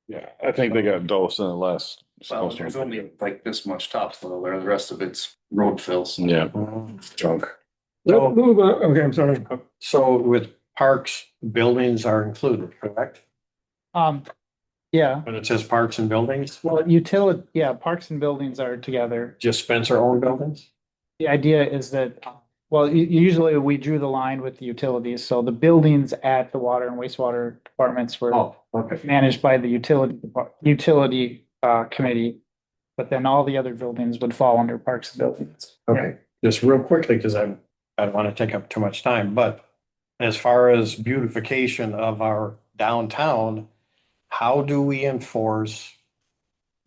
Yeah, I think they got dosed in the last Well, snowstorm. there's only like this much topsoil there, the rest of it's road fills. Yeah, junk. Okay, I'm sorry. So with parks, buildings are included, correct? Yeah, When it says parks and buildings, well, parks and buildings are together. just Spencer owned buildings? The idea is that, well, usually we drew the line with the utilities, so the buildings at the water and wastewater departments were Oh, okay. managed by the utility committee. But then all the other buildings would fall under parks and buildings. Okay, just real quickly, because I don't want to take up too much time, but as far as beautification of our downtown, how do we enforce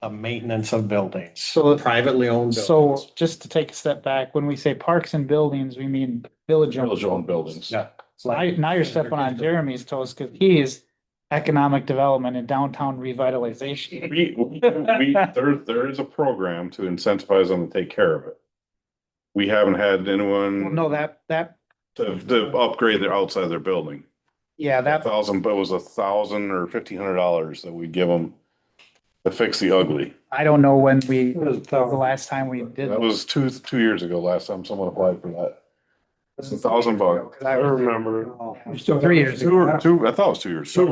the maintenance of buildings? So- Privately owned So buildings. just to take a step back, when we say parks and buildings, we mean village. Village owned buildings. Yeah. Now you're stepping on Jeremy's toes because he's economic development and downtown revitalization. There is a program to incentivize them to take care of it. We haven't had Well, anyone no, that, to upgrade their outside of their building. yeah, that, But it was $1,000 or $1,500 that we give them to fix the ugly. I don't know when we, It was the last time we did. That was two years ago, last time someone applied for that. It's $1,000. I remember. We still have 3 years ago. I thought it was 2 years. So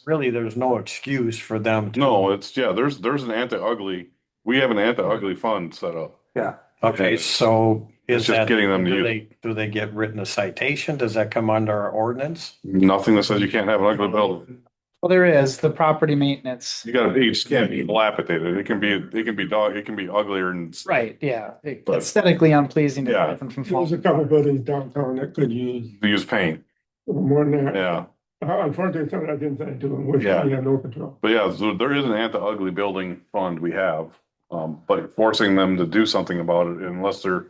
really, there's no excuse for them to. No, there's an anti-ugly, we have an anti-ugly fund set up. Yeah. Okay, so It's is just that, getting them to use do they get written a citation? Does that come under our ordinance? Nothing that says you can't have an ugly building. Well, there is the property maintenance. You just can't be dilapidated. It can be uglier and. Right, yeah. But- Aesthetically unpleasing to Yeah. different from. There's a couple buildings downtown that could use Use paint, more than that. yeah. Unfortunately, some of that inside too, which we Yeah. have no control. But yeah, so there is an anti-ugly building fund we have. But forcing them to do something about it unless as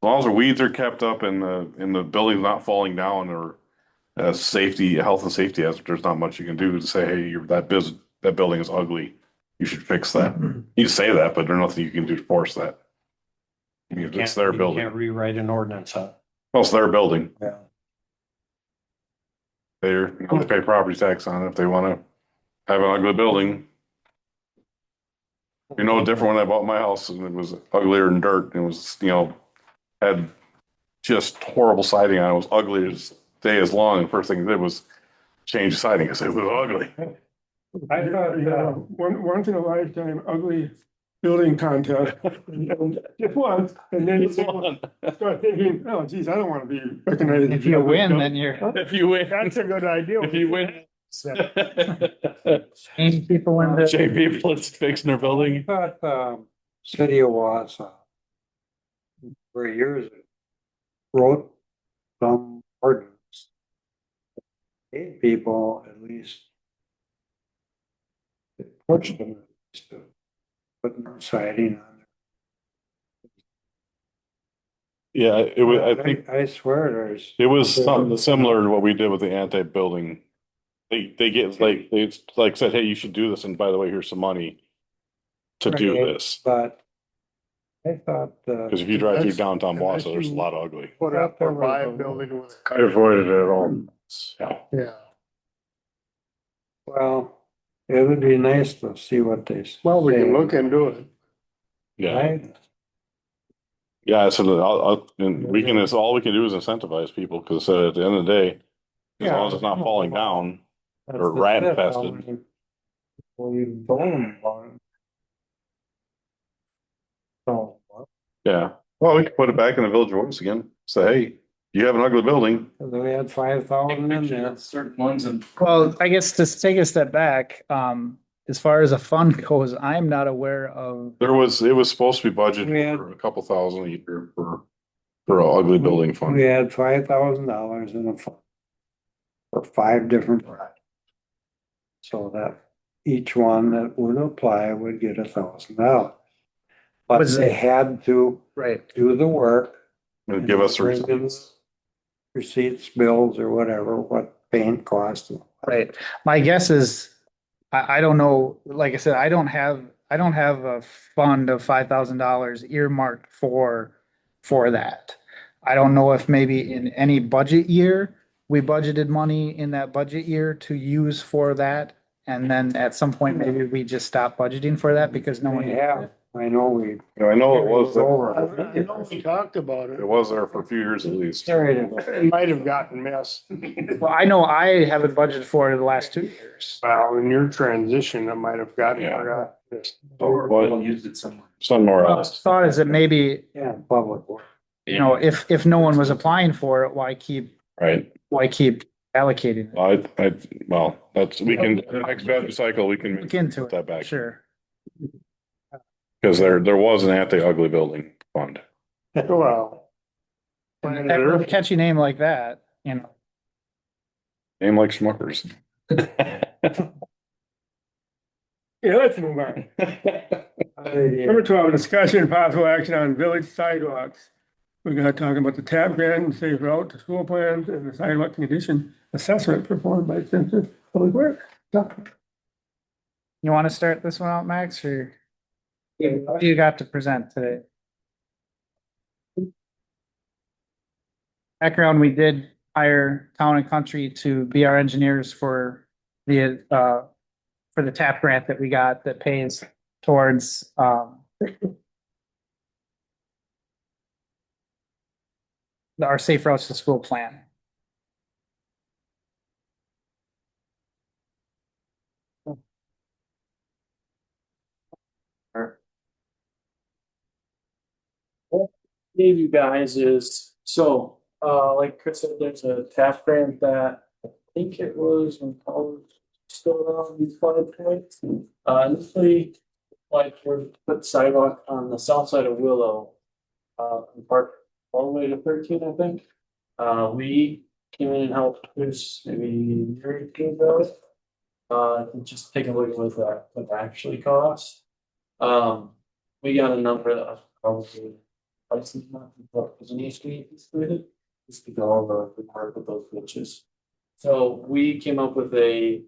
long as the weeds are kept up and the building's not falling down or health and safety hazard, there's not much you can do to say, hey, that building is ugly. You should fix that. You say that, but there's nothing you can do to force that. I mean, it's their You building. can't rewrite an ordinance, huh? Well, it's their building. Yeah. They pay property tax on it if they want to have an ugly building. You know, different when I bought my house and it was uglier than dirt. It was, had just horrible siding on it. It was ugly as day as long. And first thing I did was change the siding because it was ugly. I thought, once in a lifetime ugly building contest. Just once, and then you start thinking, oh geez, I don't want to be recognized. If you win, then you're, If you win. That's a good idea. If you win. changing people into. Shame people it's fixing their building. But, city of Wausau, for years, wrote some ordinance. Paid people at least. Pushed them to put no siding on Yeah, it was, I it. think I swear there's. it was something similar to what we did with the anti-building. They get they said, hey, you should do this. And by the way, here's some money to do Right. this. But I thought, Because if you drive through downtown unless Wausau, there's a you- lot of ugly. Put up or buy a building with. I avoided it at all. Yeah. Yeah. well, it would be nice to see what they. Well, we say, can look into it. Yeah. right? Yeah. So it's all we can do is incentivize people because at the end of the day, as long as it's not falling down, That's or the rat stuff, how infested. many people you told them about it. So, yeah. Well, we can put it back in the village ordinance again. Say, hey, you have an ugly building. we had 5,000 in there. Certain ones and. Well, I guess to take a step back, as far as a fund goes, I'm not aware of, It was supposed to be budgeted We had- for a couple thousand a year for an ugly building fund. We had $5,000 in a fund. For 5 different projects. So that each one that would apply would get $1,000. But Was they it- had to right, do the work. And give us bring in receipts, bills or whatever, what paint cost. right. My guess is, I don't know, like I said, I don't have a fund of $5,000 earmarked for that. I don't know if maybe in any budget year, we budgeted money in that budget year to use for that. And then at some point, maybe we just stop budgeting for that because no one. We have, I know we. I know it was there. over. I know we talked about it. It was there for a few years at least. Sorry. It might have gotten missed. Well, I know I haven't budgeted for it the last 2 years. Well, in your transition, it might have gotten Yeah. missed. So, We'll but use it somewhere. somewhere Well, else. thought is that maybe, Yeah, public work. if no one was applying for it, why keep Right. allocating it? Well, we can, the next budget cycle, we can Look into put that it, back. sure. Because there was an anti-ugly building fund. Well. And with a catchy name like that, Name like Schmuckers. Yeah, let's move on. Number 12, discussion and possible action on village sidewalks. We're gonna talk about the TAP grant and safe route to school plans and the sidewalk condition assessment performed by Census Public Works. You want to start this one out, Max, or what do you got to present today? Background, we did hire Town and Country to be our engineers for the TAP grant that we got that pays towards, our Safe Routes to School plan. Gave you guys is, so, like Chris said, there's a TAP grant that I think it was when college still around these 5 points. Initially, like we're put sidewalk on the south side of Willow, in Park all the way to 13, I think. We came in and helped Chris maybe a year or two ago. And just take a look at what that would actually cost. We got a number that was probably pricing what was initially included, just to go over the part of those glitches. So we came up with a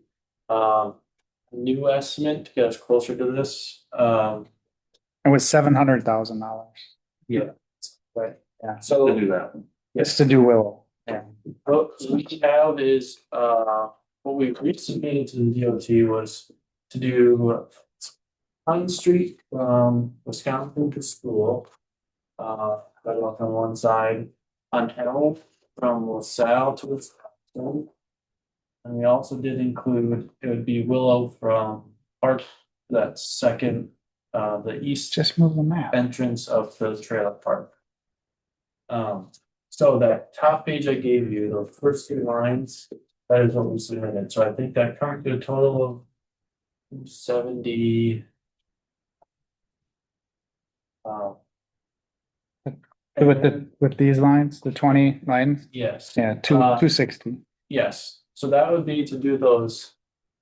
new estimate to get us closer to this. It was $700,000. Yeah. Right. Yeah. So do that. Just to do Willow. yeah, what we have is, what we resubmitted to the DOT was to do Pine Street from Wisconsin to school. Sidewalk on one side, on Harold from LaSalle to Wisconsin. And we also did include, it would be Willow from Park, that second, the east Just move the map. entrance of the trailer park. So that top page I gave you, those first 2 lines, that is what we submitted. So I think that comes to a total of 70. With these lines, the 20 lines, Yes. yeah, 260. Yes, so that would be to do those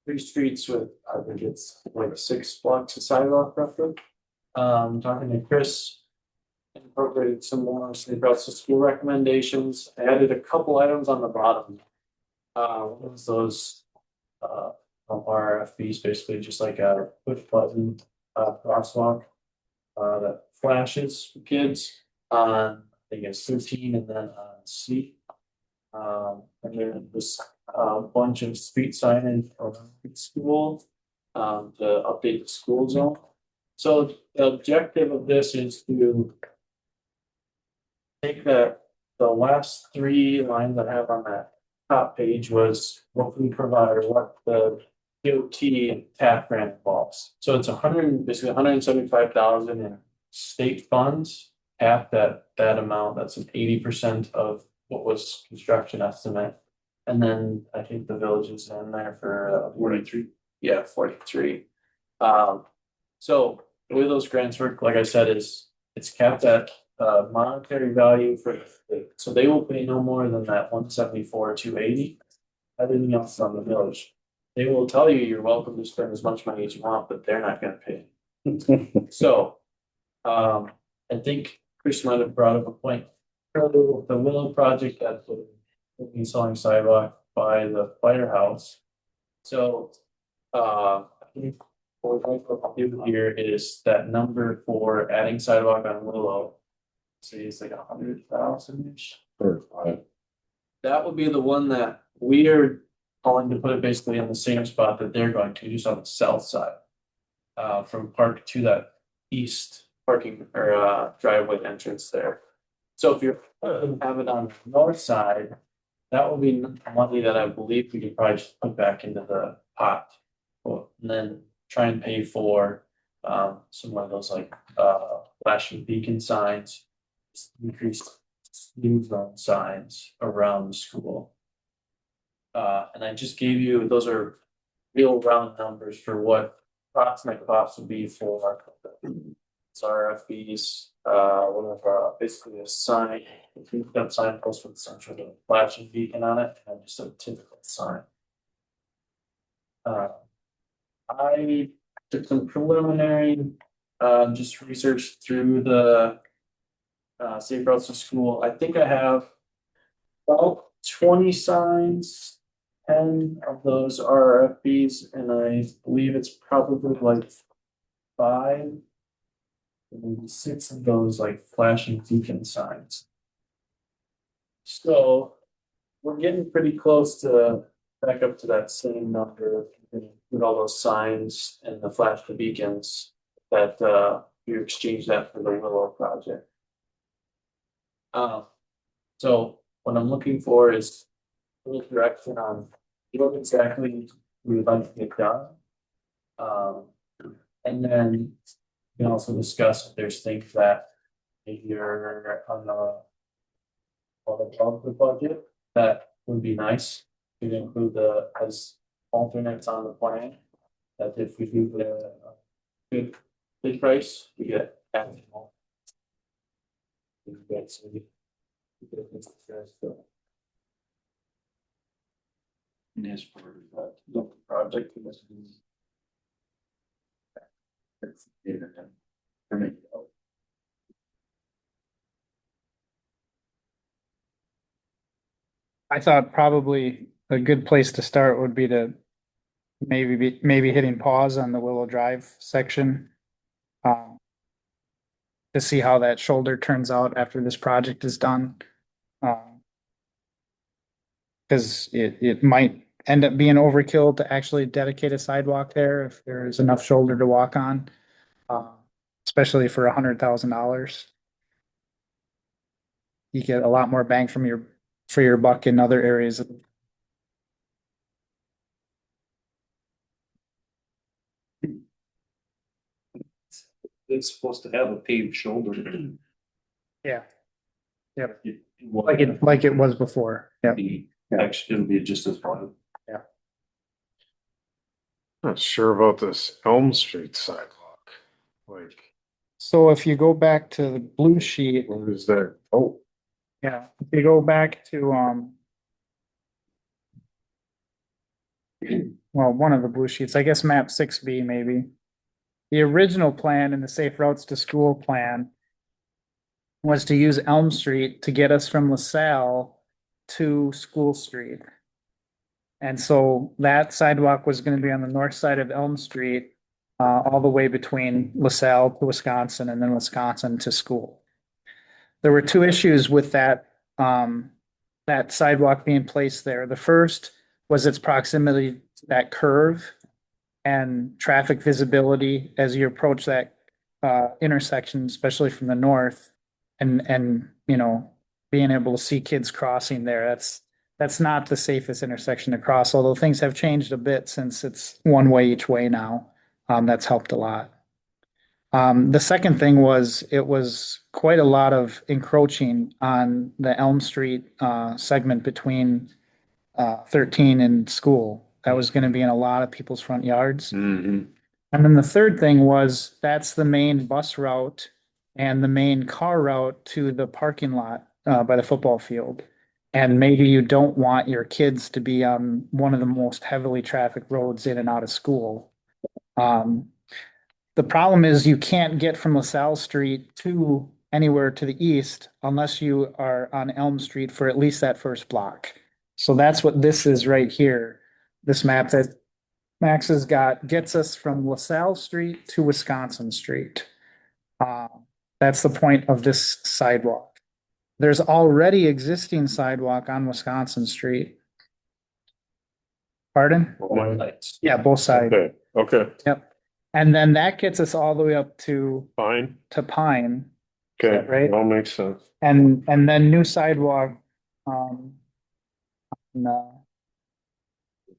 3 streets with, I think it's like 6 blocks of sidewalk roughly. Talking to Chris, incorporated some more Safe Routes to School recommendations. I added a couple items on the bottom. What was those, RFBs, basically just like a push button, crosswalk, that flashes for kids on, I think it's 13 and then on C. And then this bunch of street signage around the school, to update the school zone. So the objective of this is to take the last 3 lines I have on that top page was what we provide, or what the DOT TAP grant involves. So it's basically 175,000 in state funds, at that amount, that's an 80% of what was construction estimate. And then I think the village is in there for 43. Yeah, 43. So the way those grants work, like I said, is it's capped at monetary value for the state. So they will pay no more than that 174, 280. Everything else is on the village. They will tell you you're welcome to spend as much money as you want, but they're not gonna pay. So I think Chris might have brought up a point. The Willow project that's installing sidewalk by the firehouse. So I think what we're going to do here is that number for adding sidewalk on Willow. So it's like 100,000-ish. That would be the one that we are calling to put it basically in the same spot that they're going to, just on the south side. From Park to that east parking or driveway entrance there. So if you're have it on the north side, that will be money that I believe we could probably just put back into the pot. And then try and pay for some of those like flashing beacon signs, increased speed zone signs around the school. And I just gave you, those are real round numbers for what approximate cost would be for RFBs, one of our basically a sign, that sign post with some sort of flashing beacon on it, and just a typical sign. I did some preliminary, just research through the Safe Routes to School. I think I have about 20 signs 10 of those RFPs, and I believe it's probably like 5, maybe 6 of those like flashing beacon signs. So we're getting pretty close to back up to that same number with all those signs and the flash the beacons that you exchange that for the Willow project. So what I'm looking for is a little direction on what exactly we would like to get done. And then we can also discuss if there's things that maybe are on the above the budget that would be nice to include as alternates on the plan. That if we do the good bid price, we get additional. We get some business there, so. And as part of that, local project, this is. It's I thought probably a good place to start would be to maybe hitting pause on the Willow Drive section. To see how that shoulder turns out after this project is done. Because it might end up being overkill to actually dedicate a sidewalk there if there is enough shoulder to walk on. Especially for $100,000. You get a lot more bang from for your buck in other areas. It's supposed to have a paved shoulder. Yeah. Yeah. It Like it was before. Yeah. Actually, it'll be just as fun. Not sure about this Elm Street sidewalk. Like, So if you go back to the blue sheet, what is that? Oh, yeah, if you go back to, well, one of the blue sheets, I guess map 6B maybe. The original plan in the Safe Routes to School plan was to use Elm Street to get us from LaSalle to School Street. And so that sidewalk was going to be on the north side of Elm Street, all the way between LaSalle to Wisconsin and then Wisconsin to school. There were two issues with that sidewalk being placed there. The first was its proximity to that curve and traffic visibility as you approach that intersection, especially from the north, and being able to see kids crossing there. That's not the safest intersection to cross, although things have changed a bit since it's one way each way now. That's helped a lot. The second thing was it was quite a lot of encroaching on the Elm Street segment between 13 and school. That was going to be in a lot of people's front yards. mm-hmm. And then the third thing was that's the main bus route and the main car route to the parking lot by the football field. And maybe you don't want your kids to be on one of the most heavily trafficked roads in and out of school. The problem is you can't get from LaSalle Street to anywhere to the east unless you are on Elm Street for at least that first block. So that's what this is right here. This map that Max has got gets us from LaSalle Street to Wisconsin Street. That's the point of this sidewalk. There's already existing sidewalk on Wisconsin Street. Pardon? Yeah, both sides. Okay, Yep. And then that gets us all the way up to fine. Pine. Okay, Right. all makes sense. And then new sidewalk on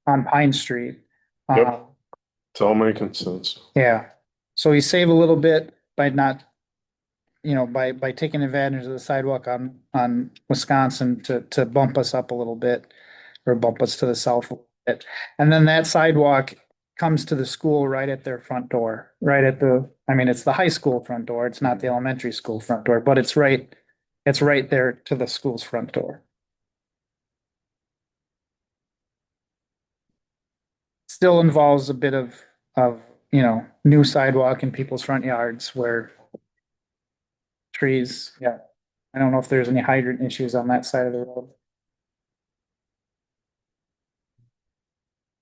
Pine Street. Yep. It's all making sense. Yeah. So you save a little bit by not, by taking advantage of the sidewalk on Wisconsin to bump us up a little bit or bump us to the south a little bit. And then that sidewalk comes to the school right at their front door, it's the high school front door. It's not the elementary school front door, but it's right there to the school's front door. Still involves a bit of new sidewalk in people's front yards where trees, yeah. I don't know if there's any hydrant issues on that side of the road.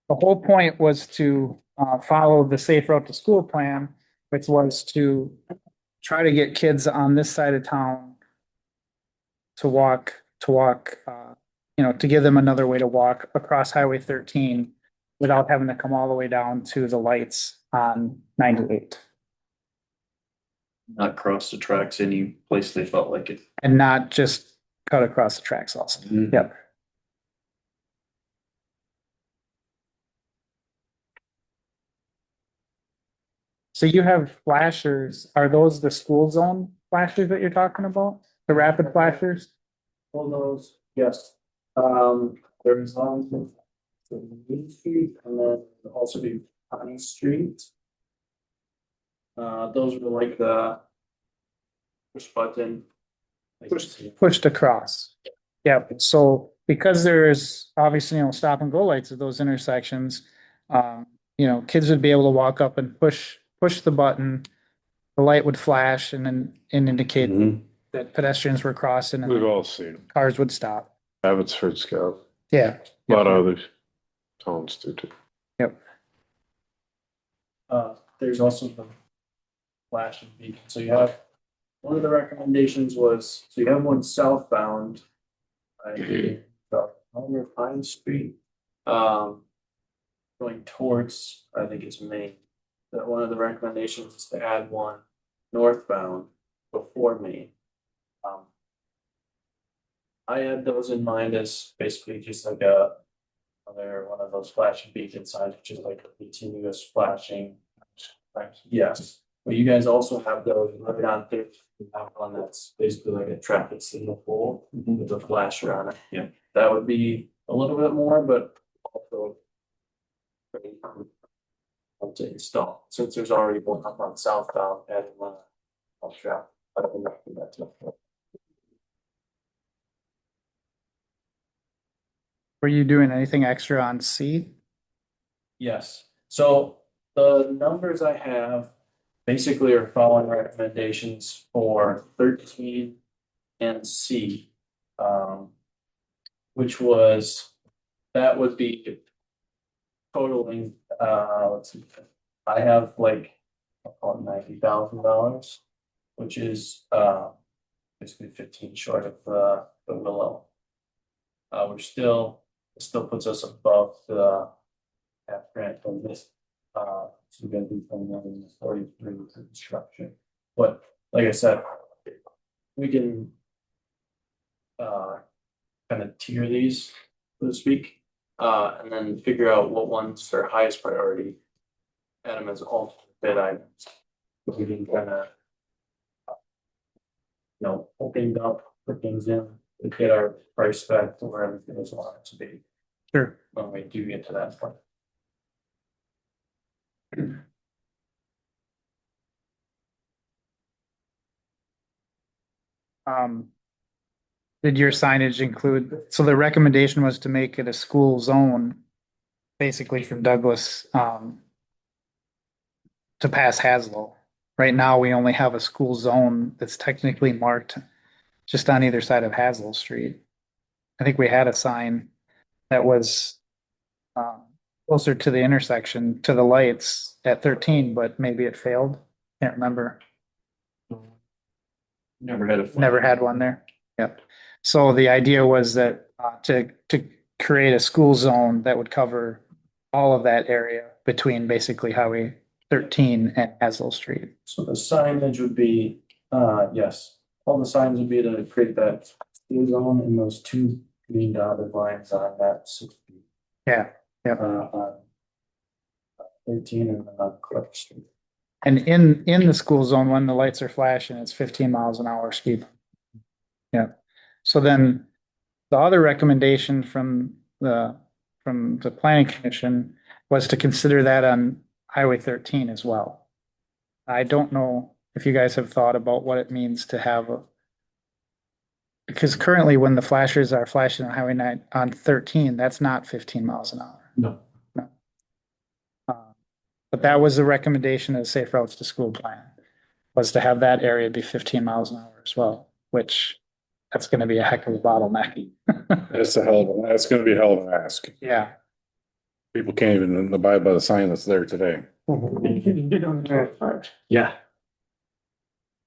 the whole point was to follow the safe route to school plan, which was to try to get kids on this side of town to walk, to give them another way to walk across Highway 13 without having to come all the way down to the lights on 98 Not cross the tracks any place they felt like it. and not just cut across the tracks also. Yep. So you have flashers. Are those the school zone flashers that you're talking about? The rapid flashers? All those, yes. There's on the Main Street and then also the Pine Street. Those were like the push button. Pushed across. Yeah, so because there's obviously, stop and go lights at those intersections, kids would be able to walk up and push the button. The light would flash and then indicate that pedestrians were crossing and We've then all seen them. cars would stop. Abbotsford Scout, Yeah. a lot of other towns do too. Yep. There's also the flashing beacon. So you have, one of the recommendations was, so you have one southbound. Over Pine Street, going towards, I think it's Main. That one of the recommendations is to add one northbound before Main. I had those in mind as basically just like another one of those flashing beacon signs, which is like a continuous flashing. Yes, but you guys also have those right on there. You have one that's basically like a traffic signal pole with a flasher on it. Yeah. That would be a little bit more, but also to install, since there's already one up on southbound, adding one on traffic. I don't know if that's up. Were you doing anything extra on C? Yes, so the numbers I have basically are following recommendations for 13 and C. Which was, that would be totaling, let's see, I have like, I'll call it $90,000, which is basically 15 short of the Willow. We're still, it still puts us above the half grant from this. So we're gonna do 43 with construction. But like I said, we can kind of tier these, so to speak, and then figure out what ones are highest priority. Add them as alternate bid items. We can kind of, open up, put things in, and get our price back to where everything is wanted to be. Sure. When we do get to that point. Did your signage include, so the recommendation was to make it a school zone, basically from Douglas, to pass Haslow. Right now, we only have a school zone that's technically marked just on either side of Haslow Street. I think we had a sign that was closer to the intersection, to the lights at 13, but maybe it failed. Can't remember. Never had one there. Yep. So the idea was that to create a school zone that would cover all of that area between basically Highway 13 and Haslow Street. So the signage would be, yes, all the signs would be to create that school zone in those two green dotted lines on that 60. Yeah. Yep. 13 and then on Clark Street. And in the school zone, when the lights are flashing, it's 15 miles an hour speed. Yeah. So then the other recommendation from the planning commission was to consider that on Highway 13 as well. I don't know if you guys have thought about what it means to have because currently when the flashers are flashing on Highway 9 on 13, that's not 15 miles an hour. No. But that was the recommendation of the Safe Routes to School plan, was to have that area be 15 miles an hour as well, which that's going to be a heck of a bottleneck. That's gonna be a hell of an ask. Yeah. People can't even abide by the sign that's there today. Yeah.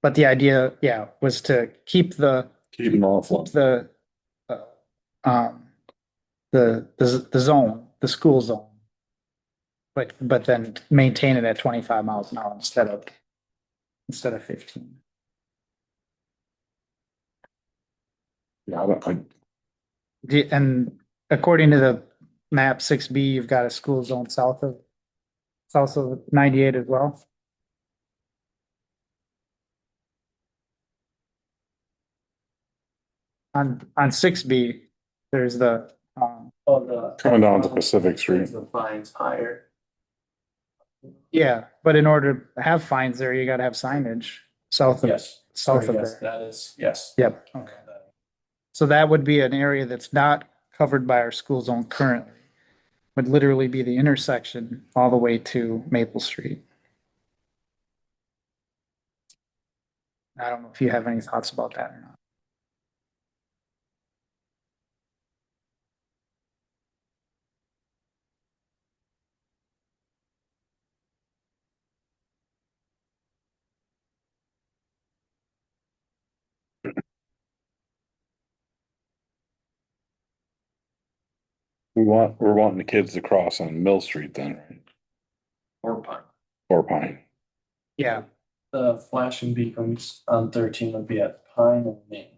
But the idea, yeah, was to keep Keep them all keep uh, um, the zone, the school zone. But then maintain it at 25 miles an hour instead of 15. Yeah, And according to the map 6B, you've got a school zone south of 98 as well. On 6B, there's Oh, the. coming down to Pacific Street. The fines higher. yeah, but in order to have fines there, you gotta have signage south of, Yes. south Sorry, of yes, there. that is, yes. Yep. Okay. So that would be an area that's not covered by our school zone currently. Would literally be the intersection all the way to Maple Street. I don't know if you have any thoughts about that or not. We're wanting the kids to cross on Mill Street then, right? Or pine. Or Pine. Yeah, The flashing beacons on 13 would be at Pine and Main.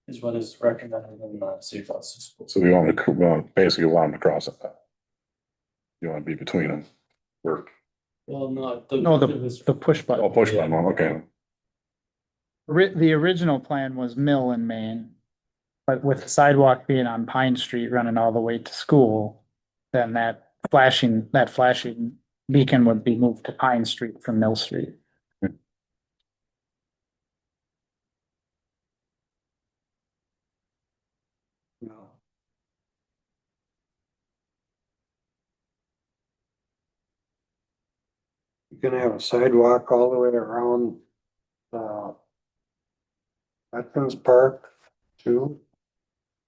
Is what is recommended in the safe house school. So we basically want them to cross it. You want to be between them. Or, Well, no. no, the push button. oh, push button, okay. The original plan was Mill in Maine. But with the sidewalk being on Pine Street running all the way to school, then that flashing beacon would be moved to Pine Street from Mill Street. No. You can have a sidewalk all the way around, Veterans Park too.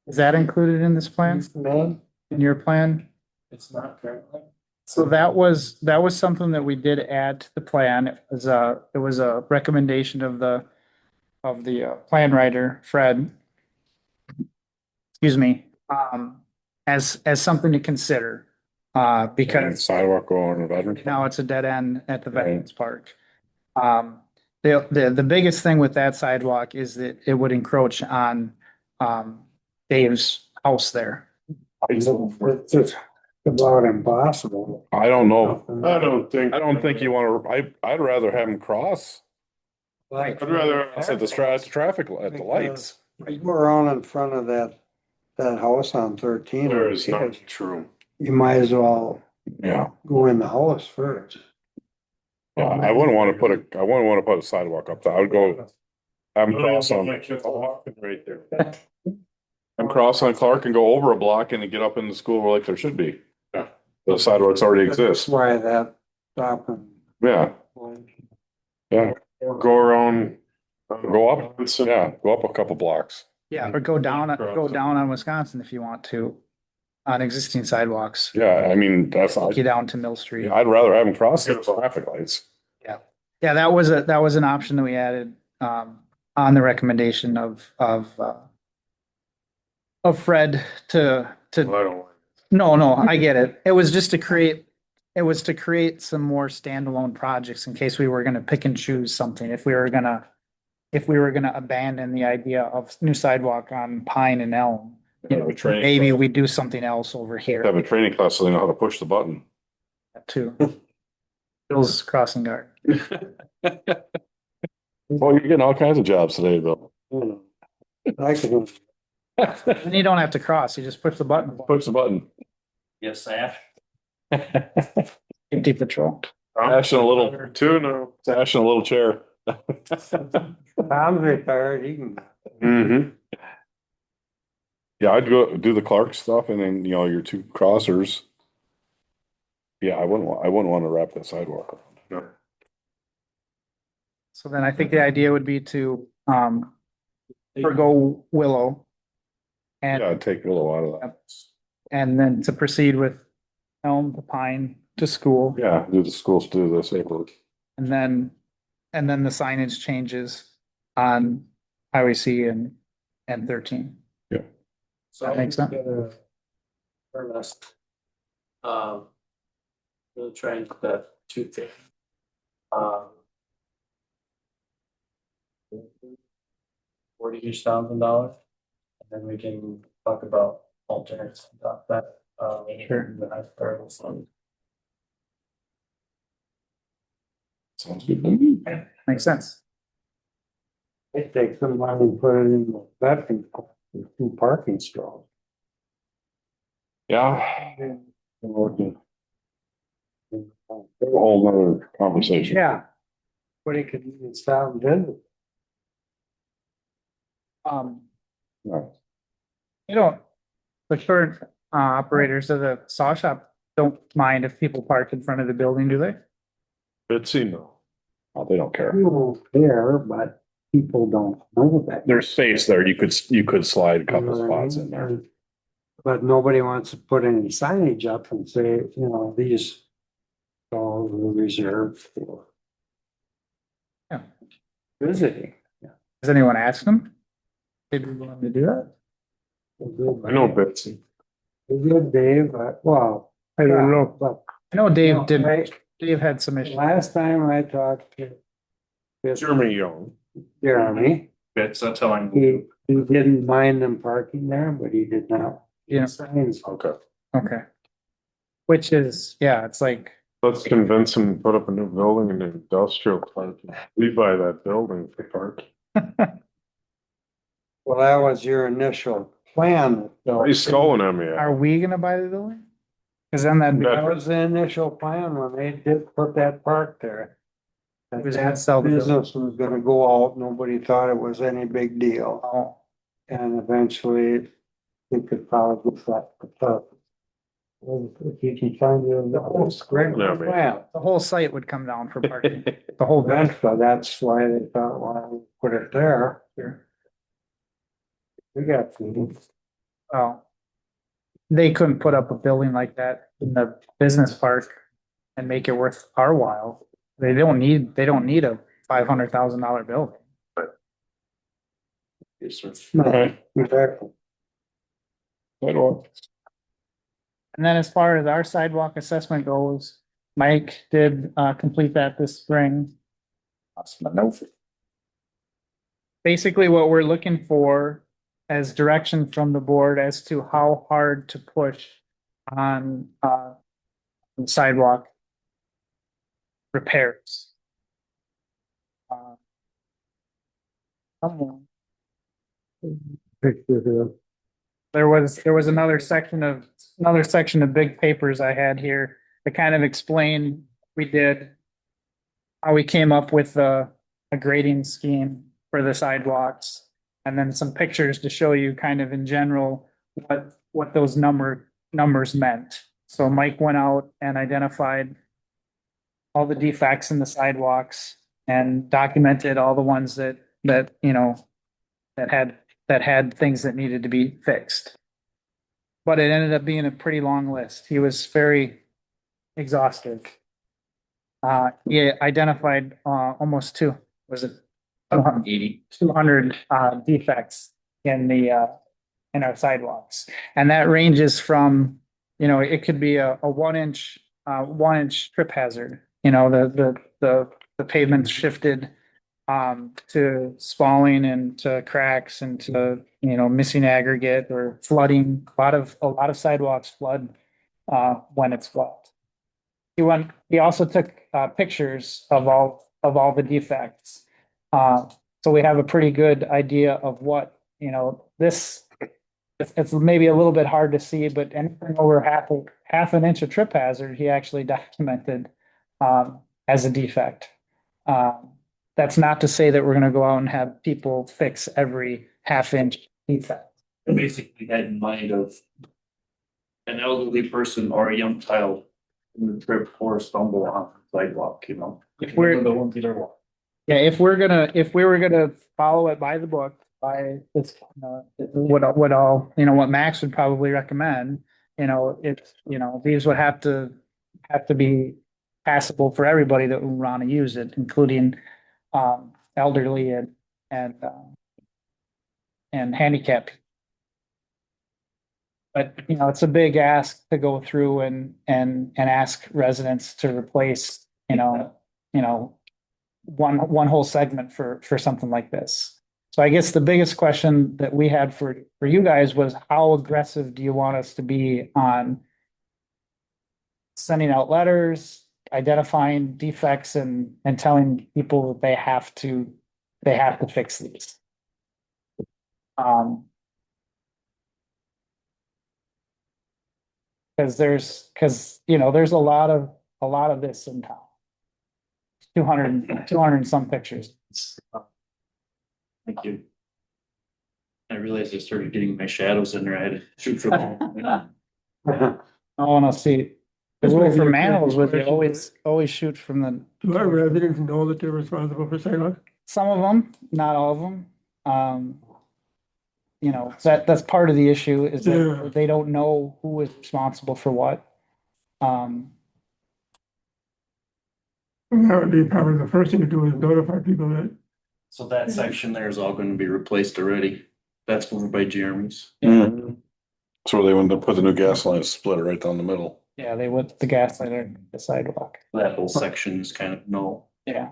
Is that included in this plan, Man, in your plan? It's not currently. So that was something that we did add to the plan. It was a recommendation of the plan writer, Fred. Excuse me, as something to consider. And Because sidewalk going to Veterans. now it's a dead end at the Right. Veterans Park. The biggest thing with that sidewalk is that it would encroach on, Dave's house there. it's just about impossible. I don't know. I don't think you want to, I'd rather have them cross. Like, I'd rather. At the traffic, at the lights. you go around in front of that house on 13. There is not true. You might as well Yeah, go in the house first. yeah, I wouldn't want to put a sidewalk up there. I would go, have them cross on. My kids are walking right there. I'm cross on Clark and go over a block and get up in the school like there should be. Yeah. The sidewalks already That's exist. why that stopping. Yeah, yeah, Or go around. go up, yeah, go up a couple blocks. Yeah, or go down on Wisconsin if you want to, on existing sidewalks. Yeah, I mean, Take you down to Mill Street. I'd rather have them cross the traffic lights. Yeah, that was an option that we added, on the recommendation of Fred Well, I don't like. no, I get it. It was just to create some more standalone projects in case we were gonna pick and choose something. If we were gonna abandon the idea of new sidewalk on Pine and Elm, you know, Have a training maybe class. we do something else over Have here a training class so they know how to push the button. too. Bill's crossing guard. Well, you're getting all kinds of jobs today, Bill. I can, And you don't have to cross, you just push the button. Push the button. Yes, Sash. Safety patrol. Sash in a little, Two, no. sash in a little chair. Tom's retired, he can. Mm-hmm. Yeah, I'd go do the Clark stuff and then, your two crossers. Yeah, I wouldn't want to wrap that sidewalk around. So then I think the idea would be to, forgo Willow. Yeah, And, I'd take Willow out of that. and then to proceed with, Elm to Pine to School. Yeah, do the schools do the disabled. And then the signage changes on Highway C and 13. So That makes sense. For us. We'll try and get that two thing. $40,000, and then we can talk about alternates about that. Sure. The high variable fund. Sounds good to me. Makes sense. They take some money and put it in the veteran, two parking stalls. Yeah. A whole nother conversation. Yeah. But it could even stop and visit. Right. You know, the current operators of the saw shop don't mind if people park in front of the building, do they? Bitsy, no. Oh, they don't care. People there, but people don't know that. There's space there. You could slide a You couple know what I spots mean? in there. But nobody wants to put any signage up and say, you know, these stalls are reserved for. Yeah. Visiting. Has anyone asked them? They'd be willing to do that? I know Bitsy. Good, Dave, well, I don't know. but I know Dave did, right, Dave had some issues. last time I talked to Jeremy Young. Jeremy, That's how I'm. he didn't mind them parking there, but he did not. Yeah. Signs. Okay. Okay. Which is, yeah, it's like, Let's convince him to put up a new building in the industrial park. We buy that building for parking. Well, that was your initial plan. He's calling at me. are we gonna buy the building? Cause then that'd be, No. That was the initial plan when they did put that park there. That Was gonna sell the building. business was gonna go out, nobody thought it was any big deal, oh, and eventually we could probably get that. Well, if you can find the whole script Yeah, man. plan. the whole site would come down for parking, the whole bench. Eventually, that's why they thought, well, put it there. We got food. Oh. They couldn't put up a building like that in the business park and make it worth our while. They don't need a $500,000 building. Right. Exactly. And then as far as our sidewalk assessment goes, Mike did complete that this spring. Basically, what we're looking for as direction from the board as to how hard to push on sidewalk repairs. Someone- Picture here. There was another section of big papers I had here that kind of explained we did. How we came up with a grading scheme for the sidewalks. And then some pictures to show you kind of in general what those numbers meant. So Mike went out and identified all the defects in the sidewalks and documented all the ones that you know that had things that needed to be fixed. But it ended up being a pretty long list. He was very exhaustive. He identified almost was it 200 defects in our sidewalks. And that ranges from, it could be a 1 inch trip hazard, the pavement shifted to spalling and to cracks and to, missing aggregate or flooding. A lot of sidewalks flood when it's wet. He also took pictures of all the defects. So we have a pretty good idea of what, it's maybe a little bit hard to see, but anything over half an inch of trip hazard, he actually documented as a defect. That's not to say that we're gonna go out and have people fix every half-inch defect. Basically had in mind of an elderly person or a young child in the trip or stumble on the sidewalk, If we're- The ones that are walking. Yeah, if we were gonna follow it by the book, by this, what Max would probably recommend these would have to be passable for everybody that would want to use it, including, elderly and handicapped. But, it's a big ask to go through and ask residents to replace, one whole segment for something like this. So I guess the biggest question that we had for you guys was, how aggressive do you want us to be on sending out letters, identifying defects and telling people that they have to fix these? Because there's a lot of this in town. 200 and some pictures. Thank you. I realized I started getting my shadows in there. I had to shoot for them. I want to see. The This rule might be for a manuals would be question. always shoot from the, Do our residents know that they're responsible for sidewalks? some of them, not all of them. That's part of the issue is Yeah. that they don't know who is responsible for what. Um, And that would be probably the first thing to do is notify people that, So that section there is all gonna be replaced already. That's over by Jeremy's. Mhm. So they went to put the new gas line, split it right down the middle. yeah, they would, the gas line or the sidewalk. That whole section is kind of no. Yeah.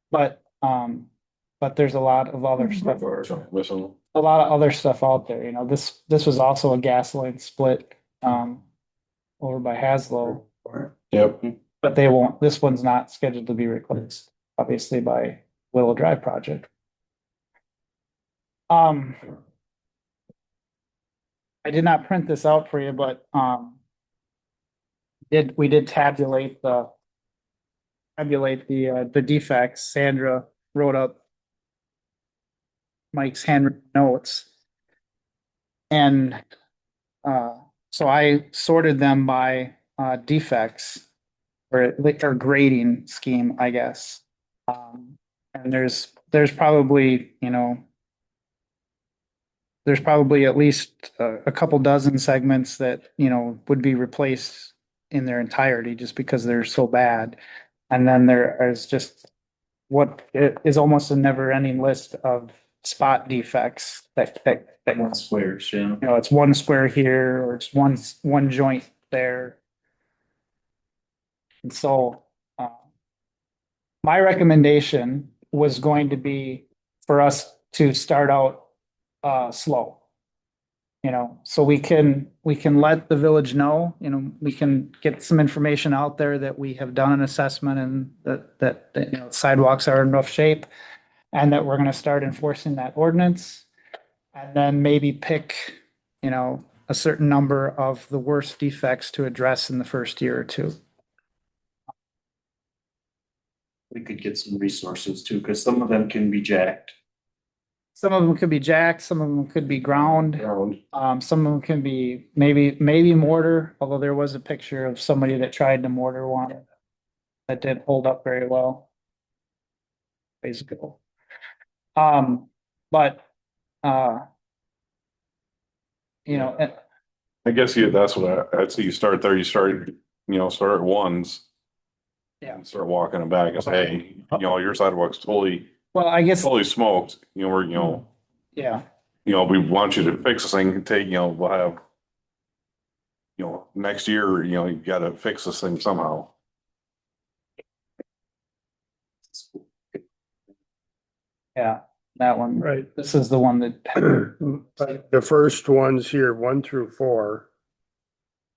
But there's a lot of other stuff, Missing. a lot of other stuff out there, this was also a gas line split, over by Haslow, Yep. but this one's not scheduled to be replaced, obviously by Willow Drive project. I did not print this out for you, but, we did tabulate the defects. Sandra wrote up Mike's handwritten notes. And, so I sorted them by, defects or grading scheme, I guess. And there's probably, there's probably at least a couple dozen segments that, would be replaced in their entirety just because they're so bad. And then there is just what is almost a never ending list of spot defects that, Squares, yeah. it's one square here or it's one joint there. And so, my recommendation was going to be for us to start out, slow. So we can let the village know, we can get some information out there that we have done an assessment and that sidewalks are in rough shape. And that we're gonna start enforcing that ordinance. And then maybe pick, a certain number of the worst defects to address in the first year or two. We could get some resources too, because some of them can be jacked. Some of them could be jacked, some of them could be ground. Ground. Some of them can be maybe mortar, although there was a picture of somebody that tried to mortar one. That didn't hold up very well. Basically. But, and I guess, that's what I'd say. You start there, start at ones. Yeah. And start walking them back and say, hey, your sidewalk's totally well, I guess, smoked, we're, yeah, we want you to fix this thing, we'll have, next year, you gotta fix this thing somehow. yeah, that one. Right. This is the one that, The first ones here, 1 through 4,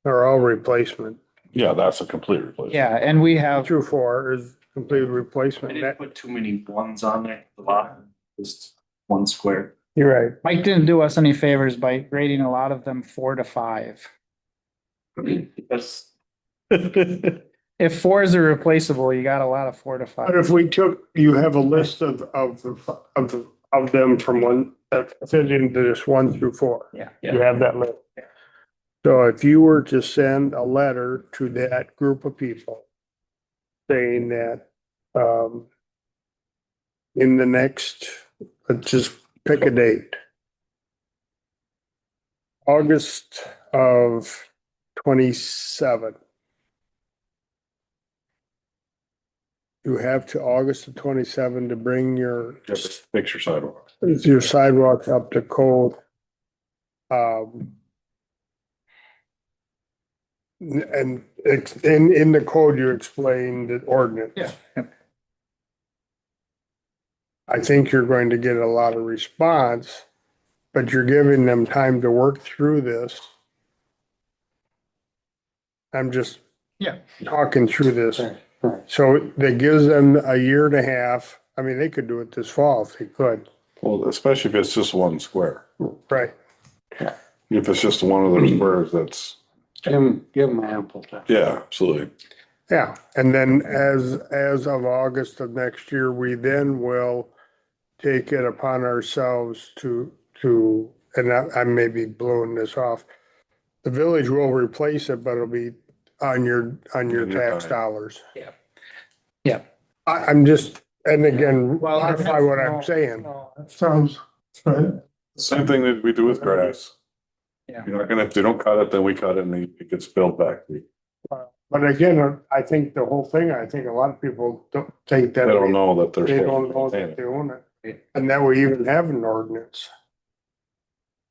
are all replacement. Yeah, that's a complete replacement. yeah, and we have, 2 through 4 is complete I replacement. didn't put too many ones on there at the bottom, just one square. You're right. Mike didn't do us any favors by rating a lot of them 4 to 5. That's, If 4s are replaceable, you got a lot of 4 to 5. But if we took, you have a list of them from one that fit into this 1 through 4. Yeah. You have that list. So if you were to send a letter to that group of people saying that, in the next, let's just pick a date. August of 27. You have to August of 27 to bring Just fix your sidewalk. your sidewalks up to code. Um, and in the code, you explain the ordinance. Yeah. I think you're going to get a lot of response, but you're giving them time to work through this. I'm just Yeah. talking through this. Right. So that gives them a year and a half. I mean, they could do it this fall if they could. Well, especially if it's just one square. Right. If it's just one of those squares, that's, Give them ample time. yeah, absolutely. Yeah. And then as of August of next year, we then will take it upon ourselves and I may be blowing this off. The village will replace it, but it'll be on your On your tax time. dollars. Yeah. Yeah. I'm just, and again, Well, modify what I'm saying. That sounds, right. Same thing that we do with grass. Yeah. You're not gonna, if they don't cut it, then we cut it and it gets billed back. They But again, I think the whole thing, I think a lot of people don't think that. don't know that they're They supposed don't know to maintain that it. they own it. And that we even have an ordinance.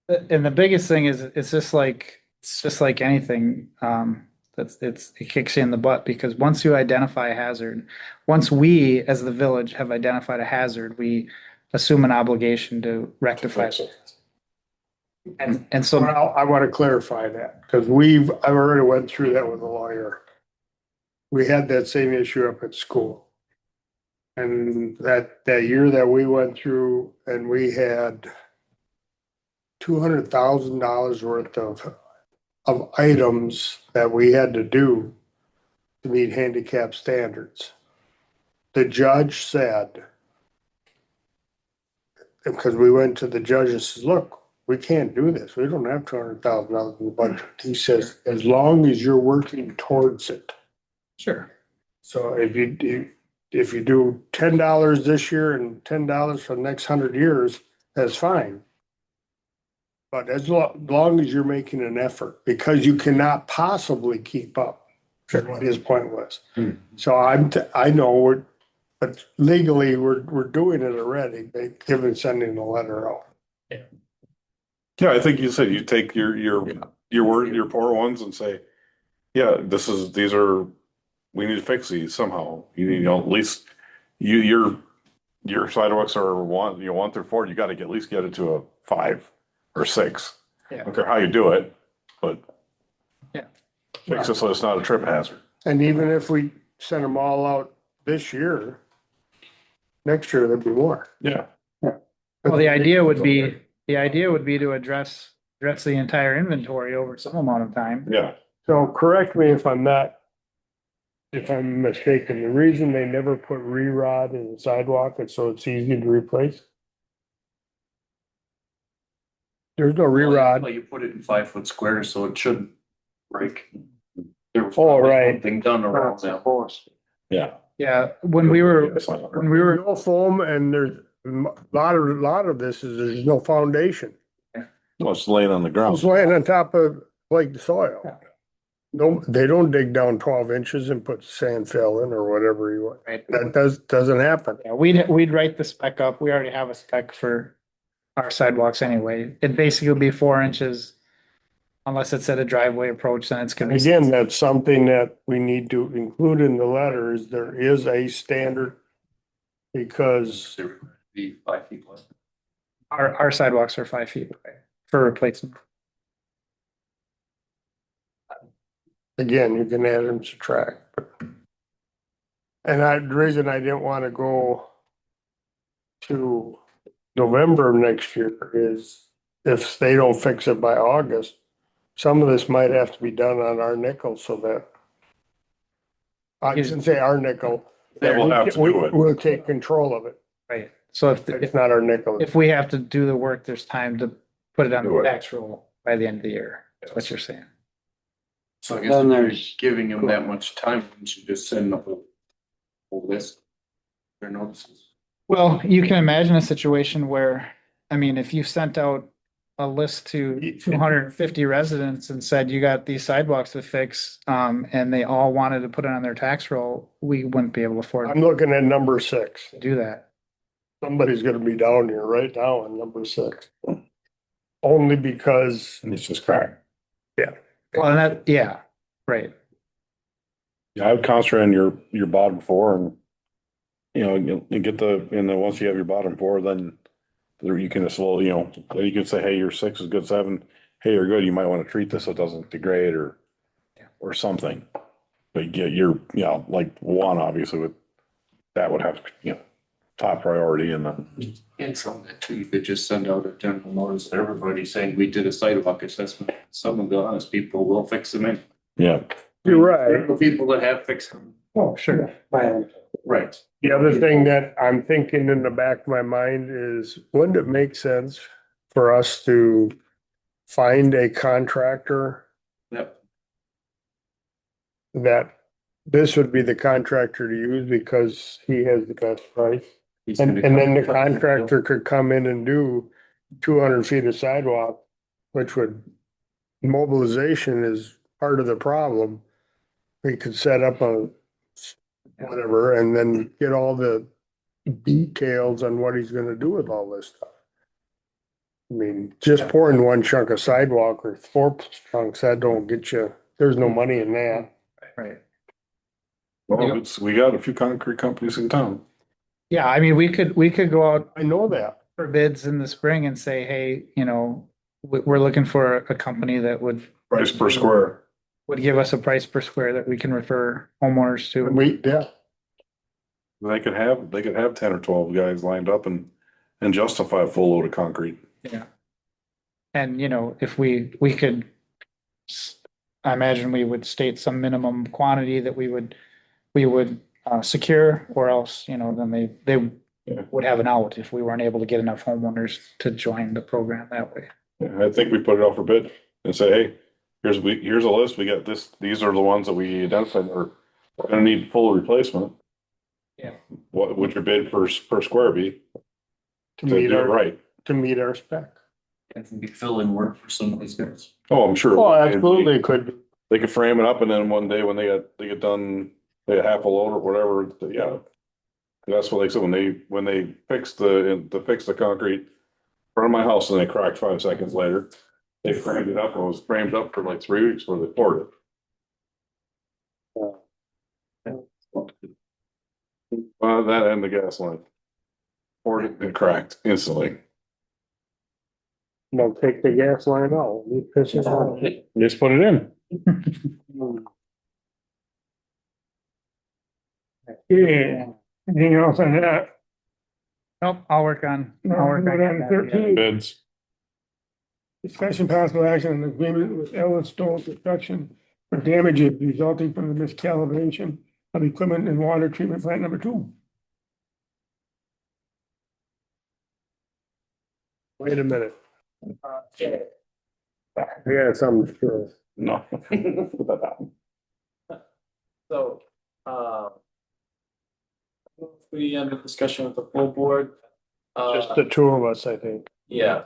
And the biggest thing is, it's just like anything, it kicks you in the butt, because once you identify a hazard, once we, as the village, have identified a hazard, we assume an obligation to rectify it. And so, Well, I want to clarify that because I've already went through that with a lawyer. We had that same issue up at school. And that year that we went through and we had $200,000 worth of items that we had to do to meet handicap standards. The judge said, because we went to the judge and says, look, we can't do this. We don't have $200,000 in the budget. He says, as long as you're working towards it. sure. So if you do $10 this year and $10 for the next 100 years, that's fine. But as long as you're making an effort, because you cannot possibly keep up, is what his point was. So I know but legally we're doing it already, given sending the letter out. Yeah, I think you said you take your poor ones and say, yeah, we need to fix these somehow. You know, at least your sidewalks are one through four, you gotta at least get it to a 5 or 6. I Yeah. don't care how you do it, but Yeah. fix it so it's not a trip hazard. And even if we send them all out this year, next year there'd be more. Yeah. Well, the idea would be to address the entire inventory over some amount of time. Yeah. So correct me if I'm mistaken, the reason they never put re-rod in the sidewalk is so it's easy to replace? There's no re-rod. Well, you put it in 5-foot squares, so it shouldn't break. There was Oh, probably right. something done around that. Yeah. Yeah, when we were No foam and there's a lot of this is there's no foundation. Well, it's laying on the ground. It's laying on top of like the soil. Yeah. No, they don't dig down 12 inches and put sand fill in or whatever you want. Right. That doesn't happen. Yeah, we'd write the spec up. We already have a spec for our sidewalks anyway. It'd basically be 4 inches. Unless it's at a driveway approach, then it's gonna And be. again, that's something that we need to include in the letter is there is a standard. Because There would be 5 feet less. Our sidewalks are 5 feet away for replacement. again, you can add and subtract. And the reason I didn't want to go to November of next year is if they don't fix it by August, some of this might have to be done on our nickel so that I shouldn't say our nickel. Yeah, we'll have to do it. We'll take control of it. Right, so It's not our nickel. if we have to do the work, there's time to put it on Do the it. tax roll by the end of the year, that's what you're saying. So I guess Then if you're there's- giving them that much time, you should just send them a list. Their notices. Well, you can imagine a situation where, I mean, if you sent out a list to 250 residents and said, you got these sidewalks to fix, and they all wanted to put it on their tax roll, we wouldn't be able to afford I'm looking at number 6. to do that. Somebody's gonna be down here right now on number 6. Only because, And it's just crap. Well, and that, yeah, right. Yeah, I would concentrate on your bottom four and, you get and then once you have your bottom four, then you can just, well, then you can say, hey, your 6 is good, 7, hey, you're good, you might want to treat this so it doesn't degrade or something. But you get like 1, obviously, that would have, top priority and then. And some of that too, you could just send out a general notice to everybody saying we did a sidewalk assessment. Some of the honest people will fix them in. Yeah. you're There right. are people that have fixed them. Oh, sure. Right. The other thing that I'm thinking in the back of my mind is, wouldn't it make sense for us to find a contractor Yep. that this would be the contractor to use because he has the best price? He's And, gonna and then the come- contractor could come in and do 200 feet of sidewalk, which would, mobilization is part of the problem. We could set up a whatever and then get all the details on what he's gonna do with all this stuff. I mean, just pouring 1 chunk of sidewalk or 4 chunks, that don't get you, there's no money in that. Right. Well, we got a few concrete companies in town. Yeah, I mean, we could go out I know that. for bids in the spring and say, hey, we're looking for a company that Price per square. would give us a price per square that we can refer homeowners to. They could have 10 or 12 guys lined up and justify a full load of concrete. Yeah. And, if we could, I imagine we would state some minimum quantity that we would secure, or else, then they Yeah. would have an out if we weren't able to get enough homeowners to join the program that way. Yeah, I think we put it out for bid and say, hey, here's a list. We got these are the ones that we identified are gonna need full replacement. Yeah. What would your bid per square be To to meet do it our, right? to meet our spec. That can be fill-in work for some of these guys. Oh, I'm sure. Oh, absolutely, it could be. They could frame it up and then one day when they get done, they get half a load or whatever, yeah. That's what they said when they fixed the concrete in front of my house and they cracked 5 seconds later. They framed it up and it was framed up for like 3 weeks before they poured it. That and the gas line. Poured it and cracked instantly. No, take the gas line out. We pitch it out. Just put it in. Yeah, anything else on that? Nope, I'll work on Go down to that. 13. Bids. Discussion possible action on agreement with Ellis Stoll Construction for damages resulting from the miscalibration of equipment in water treatment plant number 2. Wait a minute. I got something to No. So, we end the discussion with the full board. just the 2 of us, I think. Yeah,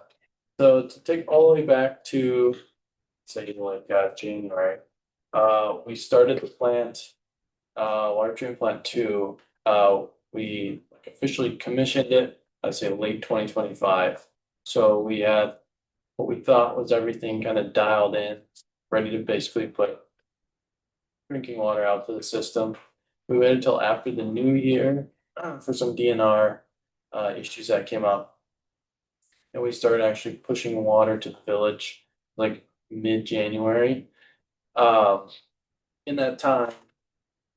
so to take all the way back to, say, like, January, we started the plant, water treatment plant 2, we officially commissioned it, I'd say late 2025. So we had what we thought was everything kind of dialed in, ready to basically put drinking water out to the system. We waited until after the new year for some DNR issues that came up. And we started actually pushing water to the village like mid-January. In that time,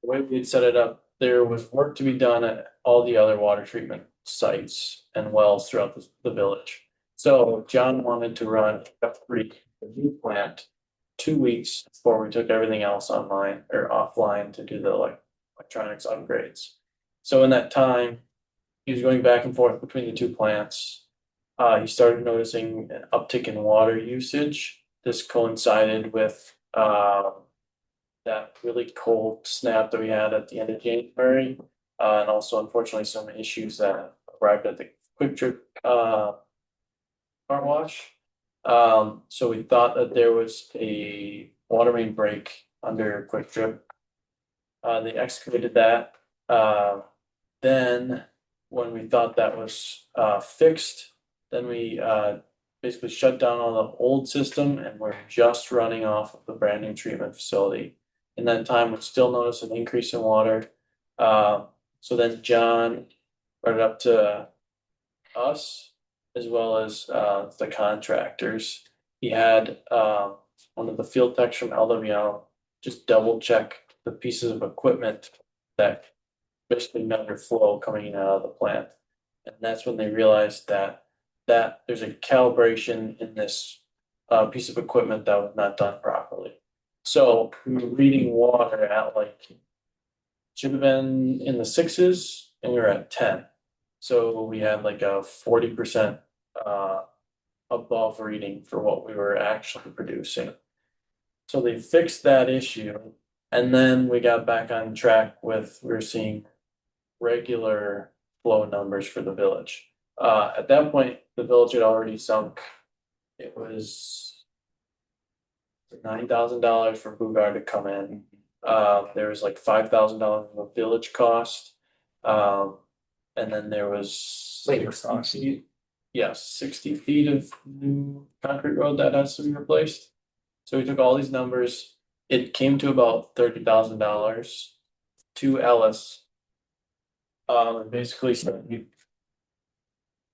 the way we had set it up, there was work to be done at all the other water treatment sites and wells throughout the village. So John wanted to run the new plant 2 weeks before we took everything else online or offline to do the electronics upgrades. So in that time, he was going back and forth between the 2 plants. He started noticing an uptick in water usage. This coincided with that really cold snap that we had at the end of January, and also unfortunately some issues that arrived at the Quick Trip car wash. So we thought that there was a water main break under Quick Trip. They excavated that. Then when we thought that was fixed, then we basically shut down all the old system and we're just running off of the brand new treatment facility. In that time, we still noticed an increase in water. So then John brought it up to us as well as the contractors. He had one of the field techs from LWL just double check the pieces of equipment that basically measure flow coming out of the plant. And that's when they realized that there's a calibration in this piece of equipment that was not done properly. So we were reading water at like, should have been in the sixes and we were at 10. So we had like a 40% above reading for what we were actually producing. So they fixed that issue and then we got back on track with, we were seeing regular flow numbers for the village. At that point, the village had already sunk. It was $90,000 for Bugard to come in. There was like $5,000 of village cost. And then there was Labor 60 cost. feet. Yes, 60 feet of new concrete road that has to be replaced. So we took all these numbers. It came to about $30,000 to Ellis. And basically said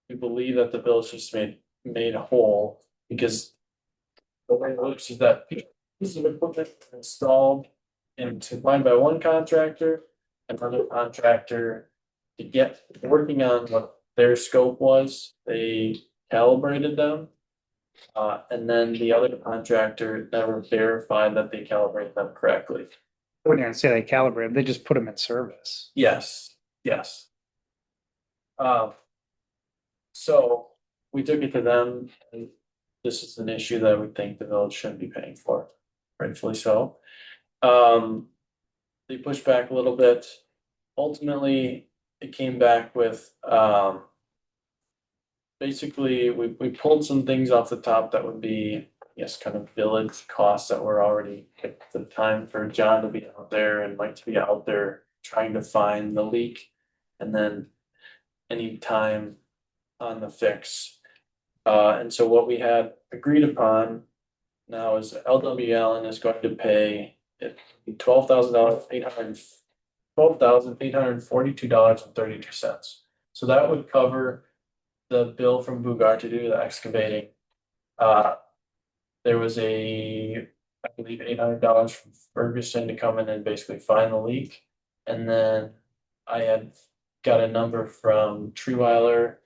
we believe that the village just made whole because the way it works is that pieces of equipment installed and supplied by one contractor, another contractor to get working on what their scope was, they calibrated them. And then the other contractor never verified that they calibrated them correctly. I wouldn't even say they calibrated, they just put them in service. Yes, yes. So we took it to them, and this is an issue that we think the village shouldn't be paying for, rightfully so. They pushed back a little bit. Ultimately, it came back with, basically, we pulled some things off the top that would be, yes, kind of village costs that were already at the time for John to be out there and Mike to be out there trying to find the leak. And then any time on the fix. And so what we had agreed upon now is LW Allen is going to pay $12,842.32. So that would cover the bill from Bugard to do the excavating. There was I believe $800 from Ferguson to come in and basically find the leak. And then I had got a number from Treeweiler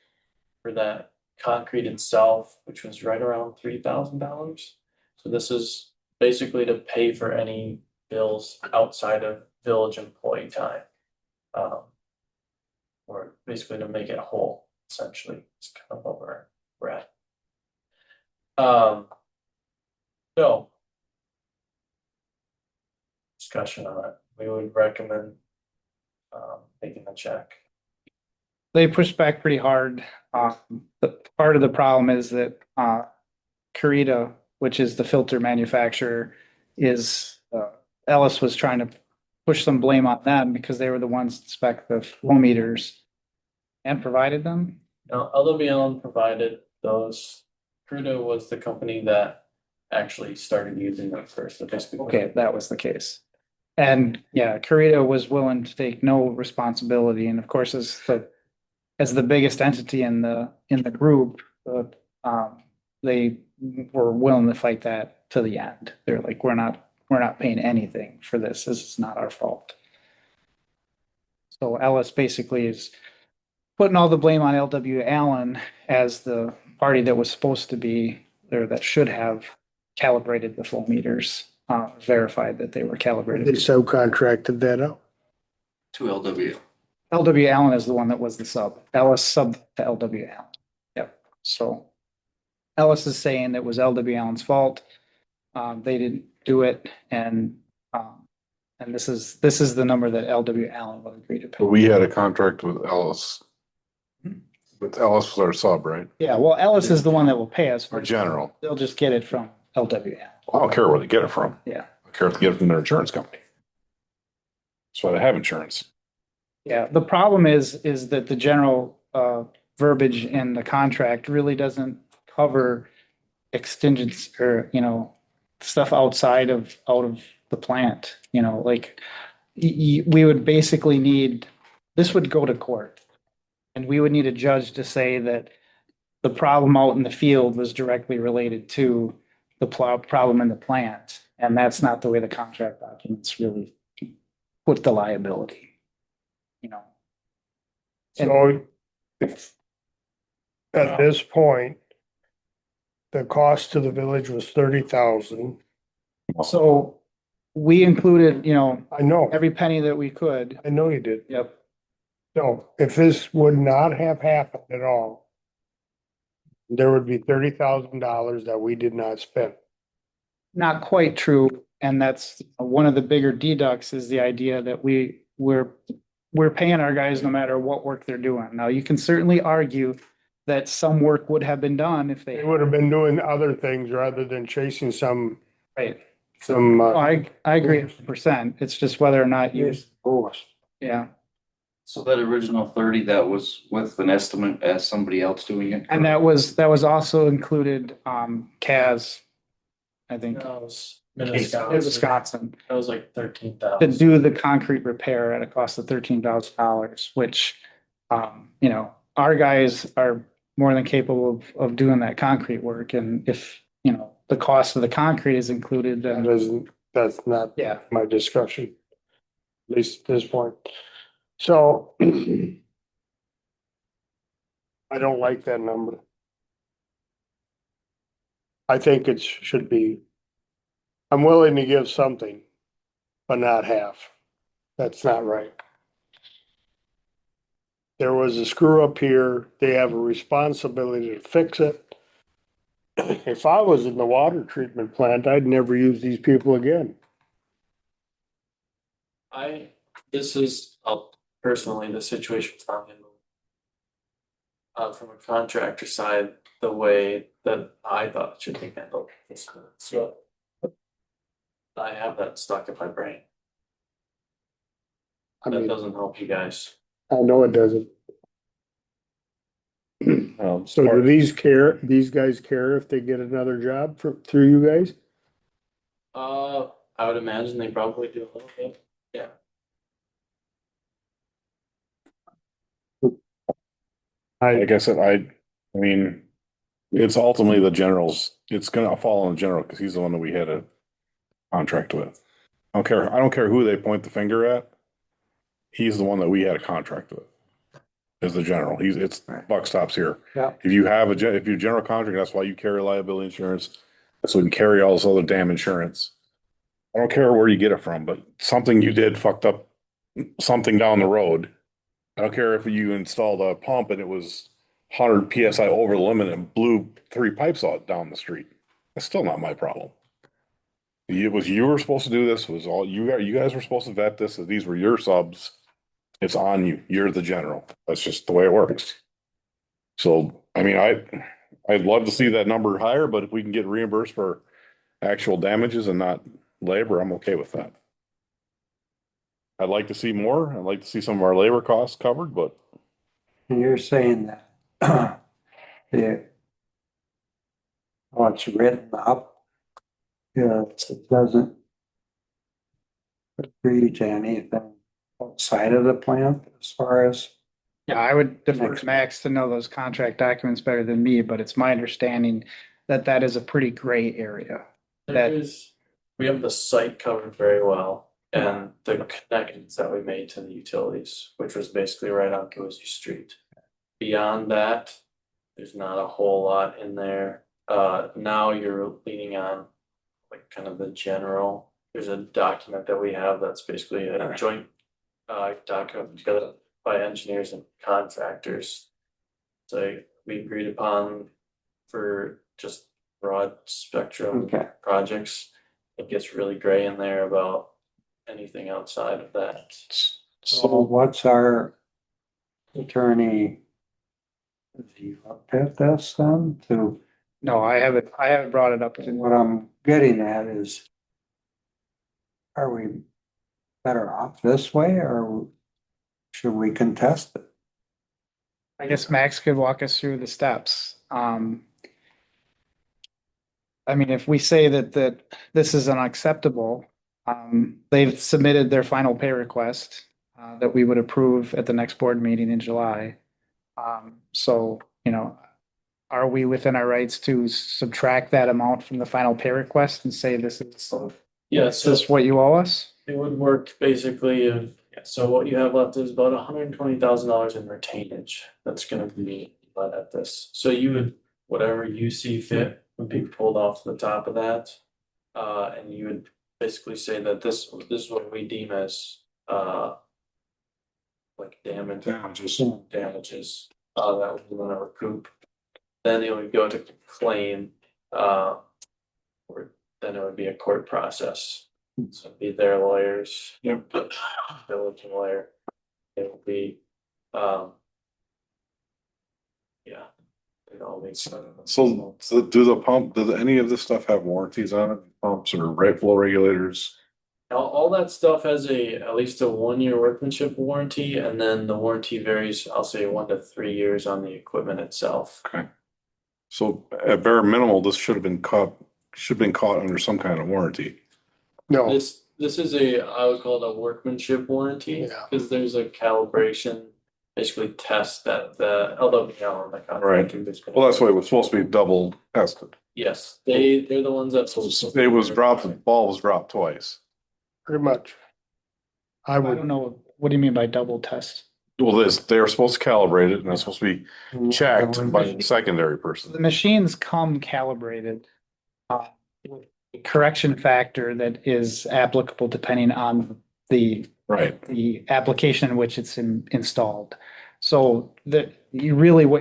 for that concrete itself, which was right around $3,000. So this is basically to pay for any bills outside of village employee time. Or basically to make it whole, essentially. It's kind of what we're at. So discussion on it. We would recommend making a check. They pushed back pretty hard. The part of the problem is that Carita, which is the filter manufacturer, is Ellis was trying to push some blame on them because they were the ones that spec the flow meters and provided them. Now, LW Allen provided those. Crudo was the company that actually started using them first. Okay, that was the case. And yeah, Carita was willing to take no responsibility. And of course, as the biggest entity in the group, they were willing to fight that to the end. They're like, we're not paying anything for this. This is not our fault. So Ellis basically is putting all the blame on LW Allen as the party that was supposed to be there, that should have calibrated the flow meters, verified that they were They calibrated. subcontracted that out. To LW. LW Allen is the one that was the sub. Ellis sub to LW Allen. Yep. So Ellis is saying it was LW Allen's fault. They didn't do it, and this is the number that LW Allen will agree to pay. But we had a contract with Ellis. But Ellis was our sub, right? Yeah, well, Ellis is the one that will pay us for Our it. general. They'll just get it from LWN. I don't care where they get it from. Yeah. I care if they get it from their insurance company. That's why they have insurance. Yeah, the problem is that the general verbiage in the contract really doesn't cover extensions or, stuff out of the plant, like we would basically need, this would go to court. And we would need a judge to say that the problem out in the field was directly related to the problem in the plant. And that's not the way the contract documents really put the liability, So if at this point, the cost to the village was 30,000. So we included, I know, every penny that we could. I know you did. Yep. So if this would not have happened at all, there would be $30,000 that we did not spend. Not quite true. And that's one of the bigger deducts is the idea that we're paying our guys no matter what work they're doing. Now, you can certainly argue that some work would have been done if They they, would have been doing other things rather than chasing some, right. some, No, I agree 100%. It's just whether or not you, course. yeah. So that original 30, that was with an estimate as somebody else doing it? And that was also included, CAS, I think, That was in Minnetonka. Wisconsin, That was like to 13,000. do the concrete repair at a cost of $13,000, which, our guys are more than capable of doing that concrete work. And if, the cost of the concrete is included, That then, isn't, that's not yeah. my discussion, at least at this point. So I don't like that number. I think it should be, I'm willing to give something, but not half. That's not right. There was a screw up here. They have a responsibility to fix it. If I was in the water treatment plant, I'd never use these people again. This is personally the situation I'm in. From a contractor side, the way that I thought it should be handled. So I have that stuck in my brain. I That mean, doesn't help you guys. I know it doesn't. So do these guys care if they get another job through you guys? I would imagine they probably do a little bit. Yeah. Like I said, I mean, it's ultimately the general's, it's gonna fall on the general because he's the one that we had a contract with. I don't care who they point the finger at. He's the one that we had a contract with. Is the general. It's buck stops here. Yeah. If you have if you're general contract, that's why you carry liability insurance. So we can carry all this other damn insurance. I don't care where you get it from, but something you did fucked up something down the road. I don't care if you installed a pump and it was 100 PSI over the limit and blew 3 pipes out down the street. That's still not my problem. You were supposed to do this, was all you guys were supposed to vet this, these were your subs. It's on you. You're the general. That's just the way it works. So, I mean, I'd love to see that number higher, but if we can get reimbursed for actual damages and not labor, I'm okay with that. I'd like to see more. I'd like to see some of our labor costs covered, but And you're saying that what's written up, it doesn't agree to anything outside of the plant as far as, Yeah, I would defer to Max to know those contract documents better than me, but it's my understanding that that is a pretty gray area. We have the site covered very well and the connections that we made to the utilities, which was basically right on Cozy Street. Beyond that, there's not a whole lot in there. Now you're leaning on like kind of the general, there's a document that we have that's basically a joint document together by engineers and contractors. So we agreed upon for just broad spectrum okay, projects. It gets really gray in there about anything outside of that. so what's our attorney Have you looked at this then to, No, I haven't brought it up to. what I'm getting at is, are we better off this way or should we contest it? I guess Max could walk us through the steps. I mean, if we say that this is unacceptable, they've submitted their final pay request that we would approve at the next board meeting in July. So, you know, are we within our rights to subtract that amount from the final pay request and say Yeah, this so is what you owe us? it would work basically, so what you have left is about $120,000 in retainage that's gonna be let at this. So you would, whatever you see fit would be pulled off the top of that. And you would basically say that this is what we deem as, like damages, that we wanna recoup. Then it would go to claim, or then it would be a court process. So it'd be their lawyers. Yep. Village lawyer. It will be, yeah. It all makes sense. So does any of this stuff have warranties on it? Pumps or right flow regulators? All that stuff has at least a 1 year workmanship warranty, and then the warranty varies, I'll say 1 to 3 years on the equipment itself. Okay. So at bare minimal, this should have been caught under some kind of warranty. No, This is I would call it a workmanship warranty, Yeah. because there's a calibration, basically test that the LWL, the contractor is gonna. Well, that's why it was supposed to be double tested. Yes, they're the ones that. It was dropped, the ball was dropped twice. pretty much. I I would, don't know, what do you mean by double test? Well, they were supposed to calibrate it and it's supposed to be checked by a secondary The person. machines come calibrated. With a correction factor that is applicable depending on the Right. application in which it's installed. So what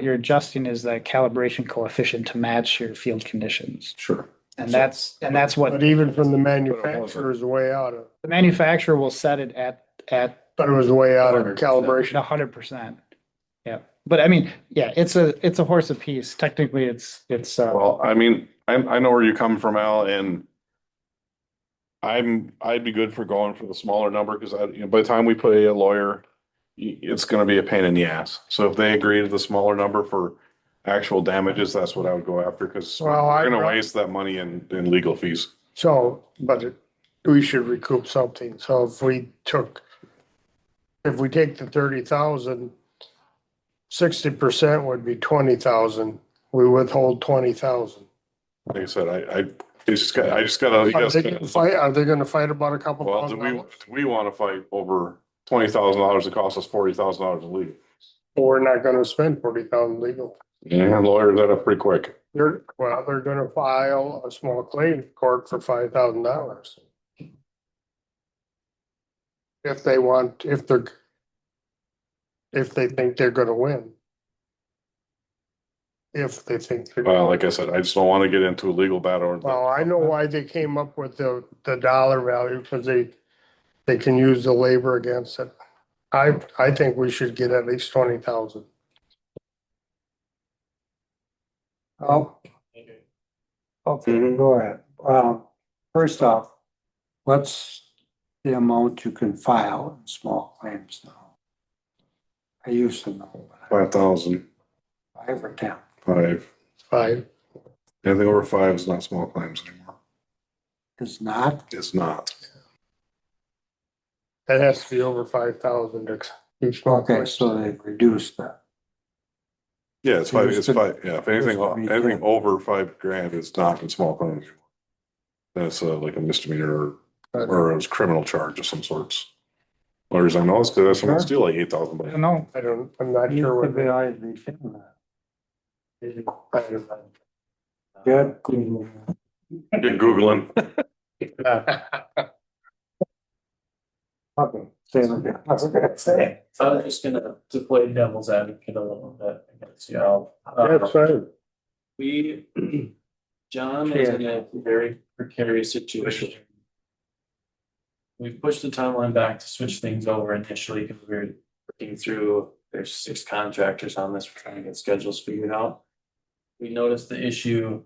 you're adjusting is that calibration coefficient to match your field conditions. Sure. And that's what but even from the manufacturer is way out of, the manufacturer will set it at but it was way out of 100%. calibration. 100%. Yeah, but I mean, yeah, it's a horse apiece. Technically, it's. Well, I mean, I know where you come from, Al, and I'd be good for going for the smaller number because by the time we pay a lawyer, it's gonna be a pain in the ass. So if they agree to the smaller number for actual damages, that's what I would go after because Well, we're gonna waste that money in legal fees. So, we should recoup something. So if we take the 30,000, 60% would be 20,000. We withhold 20,000. Like I said, I just gotta, Are they gonna fight about a couple well, do thousand we, dollars? do we want to fight over $20,000 that costs us $40,000 in legal? We're not gonna spend 40,000 legal. And lawyers that up pretty quick. They're gonna file a small claim court for $5,000. If they think they're gonna win. If they think they're. Well, like I said, I just don't want to get into a legal battle. Well, I know why they came up with the dollar value, because they can use the labor against it. I think we should get at least 20,000. Oh, okay, go ahead. First off, what's the amount you can file in small claims now? I used to know, but 5,000, 5 or 10. 5. 5. Anything over 5 is not small claims anymore. It's not. It's not. That has to be over 5,000 to do small Okay, claims. so they've reduced that. Yeah, it's 5. It's Used to- 5. Yeah, if anything over $5,000 is not in small claims anymore. Then it's like a misdemeanor or a criminal charge of some sorts. Lawyers I know it's because someone steal like 8,000 I bucks. don't know. I'm not You sure could what. be always be feeling that. I don't know. Good. Get Googling. Okay, say it again. I was gonna say. So I was just gonna, to play devil's advocate a little bit against y'all. That's fine. John is in a very precarious situation. We've pushed the timeline back to switch things over initially because we were working through there's 6 contractors on this, we're trying to get schedules figured out. We noticed the issue,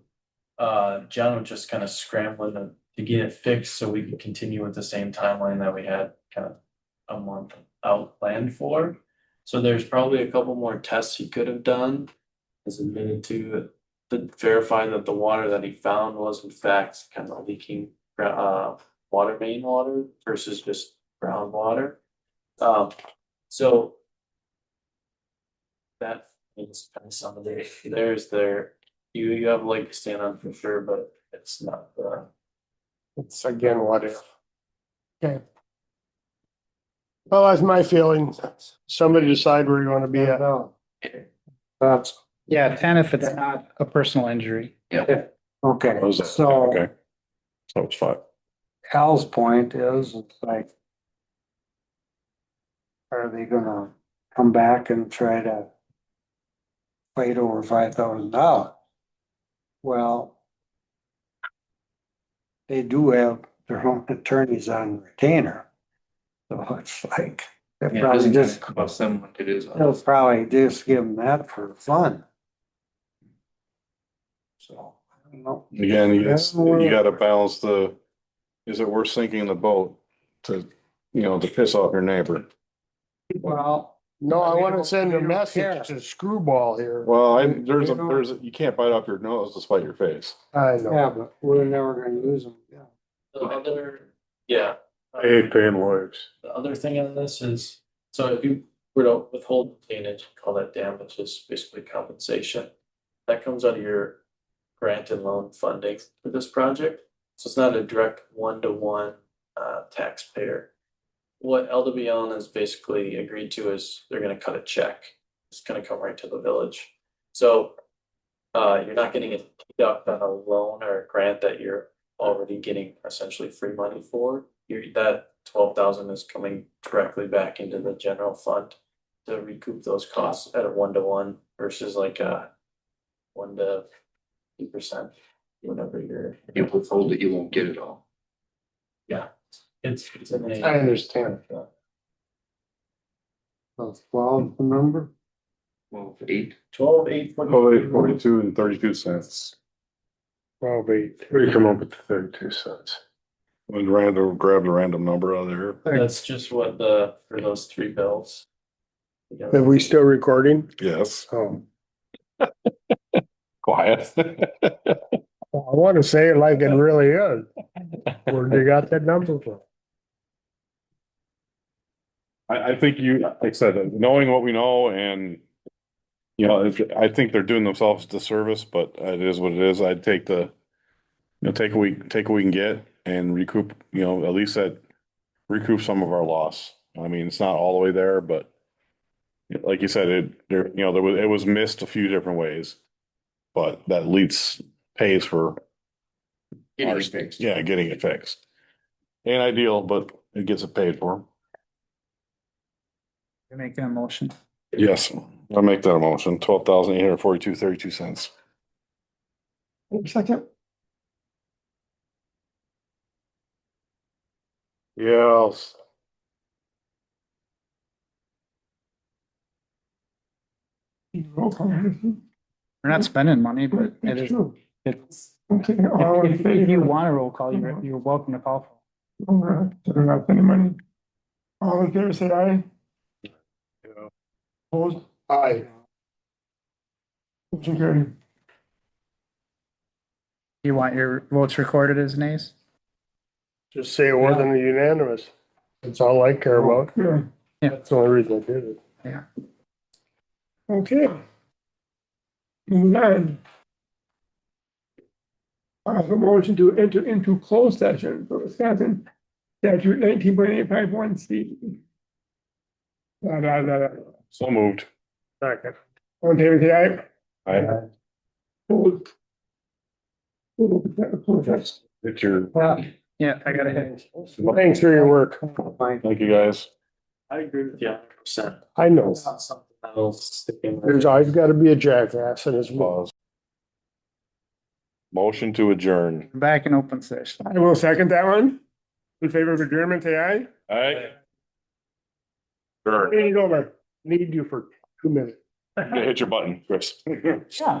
John was just kind of scrambling to get it fixed so we could continue with the same timeline that we had kind of a month out planned for. So there's probably a couple more tests he could have done, as admitted to verify that the water that he found was in fact kind of leaking water main water versus just groundwater. So that is kind of some of you have a leg to stand on for sure, but it's not It's again, what if? Okay. Well, that's my feeling. Somebody decide where you wanna be at. That's, Yeah, 10 if it's not a personal injury. okay, What was that? so Okay. So it's fine. Al's point is, it's like, are they gonna come back and try to fight over $5,000? Well, they do have their own attorneys on retainer. So it's like, they Yeah, it probably doesn't just, cost them what it is. they'll probably just give them that for fun. So, I don't know. Again, you gotta balance is it worth sinking the boat to, to piss off your neighbor? Well, No, I wanna don't- send they a don't care. message to Screwball here. Well, They don't- you can't bite off your nose to spite your face. I know. Yeah, but we're never gonna use them, yeah. the other, yeah. I hate paying lawyers. The other thing on this is, so if you were to withhold retainage, call that damages, basically compensation. That comes out of your grant and loan funding for this project. So it's not a direct one-to-one taxpayer. What LWN has basically agreed to is they're gonna cut a check. It's gonna come right to the village. So you're not getting a deduct on a loan or a grant that you're already getting essentially free money for. That 12,000 is coming directly back into the general fund to recoup those costs at a 1-to-1 versus like a 1 to 2%, whatever you're. You withhold it, you won't get it all. Yeah, it's in a. I understand. That's 12, the number? Well, 8. 12, 8, 42 and 32 cents. Well, wait. Where do you come up with the 32 cents? When Randall grabbed a random number out of there. That's just what for those 3 bills. Are we still recording? Yes. Oh, Quiet. I wanna say it like it really is. Where they got that number from? I think like I said, knowing what we know and, I think they're doing themselves a disservice, but it is what it is. I'd take take what we can get and recoup, at least recoup some of our loss. I mean, it's not all the way there, but like you said, it was missed a few different ways, but that at least pays for Getting our- it fixed. Yeah, getting it fixed. Ain't ideal, but it gets it paid for. You're making a motion. Yes, I'll make that a motion. 12,842.32. Second, Yes. roll call. We're not spending money, but it It's is, true. it's, Okay, all in if you favor? want to roll call, you're welcome to call. All right, so they're not spending money. All in favor, say aye. Opposed? Aye. Motion carried. You want your votes recorded as nays? Just say it wasn't unanimous. That's all I care about. Yeah, That's the only reason I did it. Yeah. okay. Moving on. A motion to enter into closed session for Wisconsin statute 19.851C. So moved. Second. All in favor, say aye. I Opposed? It's your, Yeah, I gotta hit. Thanks for your work. thank you guys. I agree with you 100%. I know. It's not something that'll stick in. There's always gotta be a jackass in his mouth. Pause. Motion to adjourn. Back in open session. I will second that one. In favor of adjournment, say aye. Aye. Sure. Meeting over. Need you for 2 minutes. Hit your button, Chris. Yeah.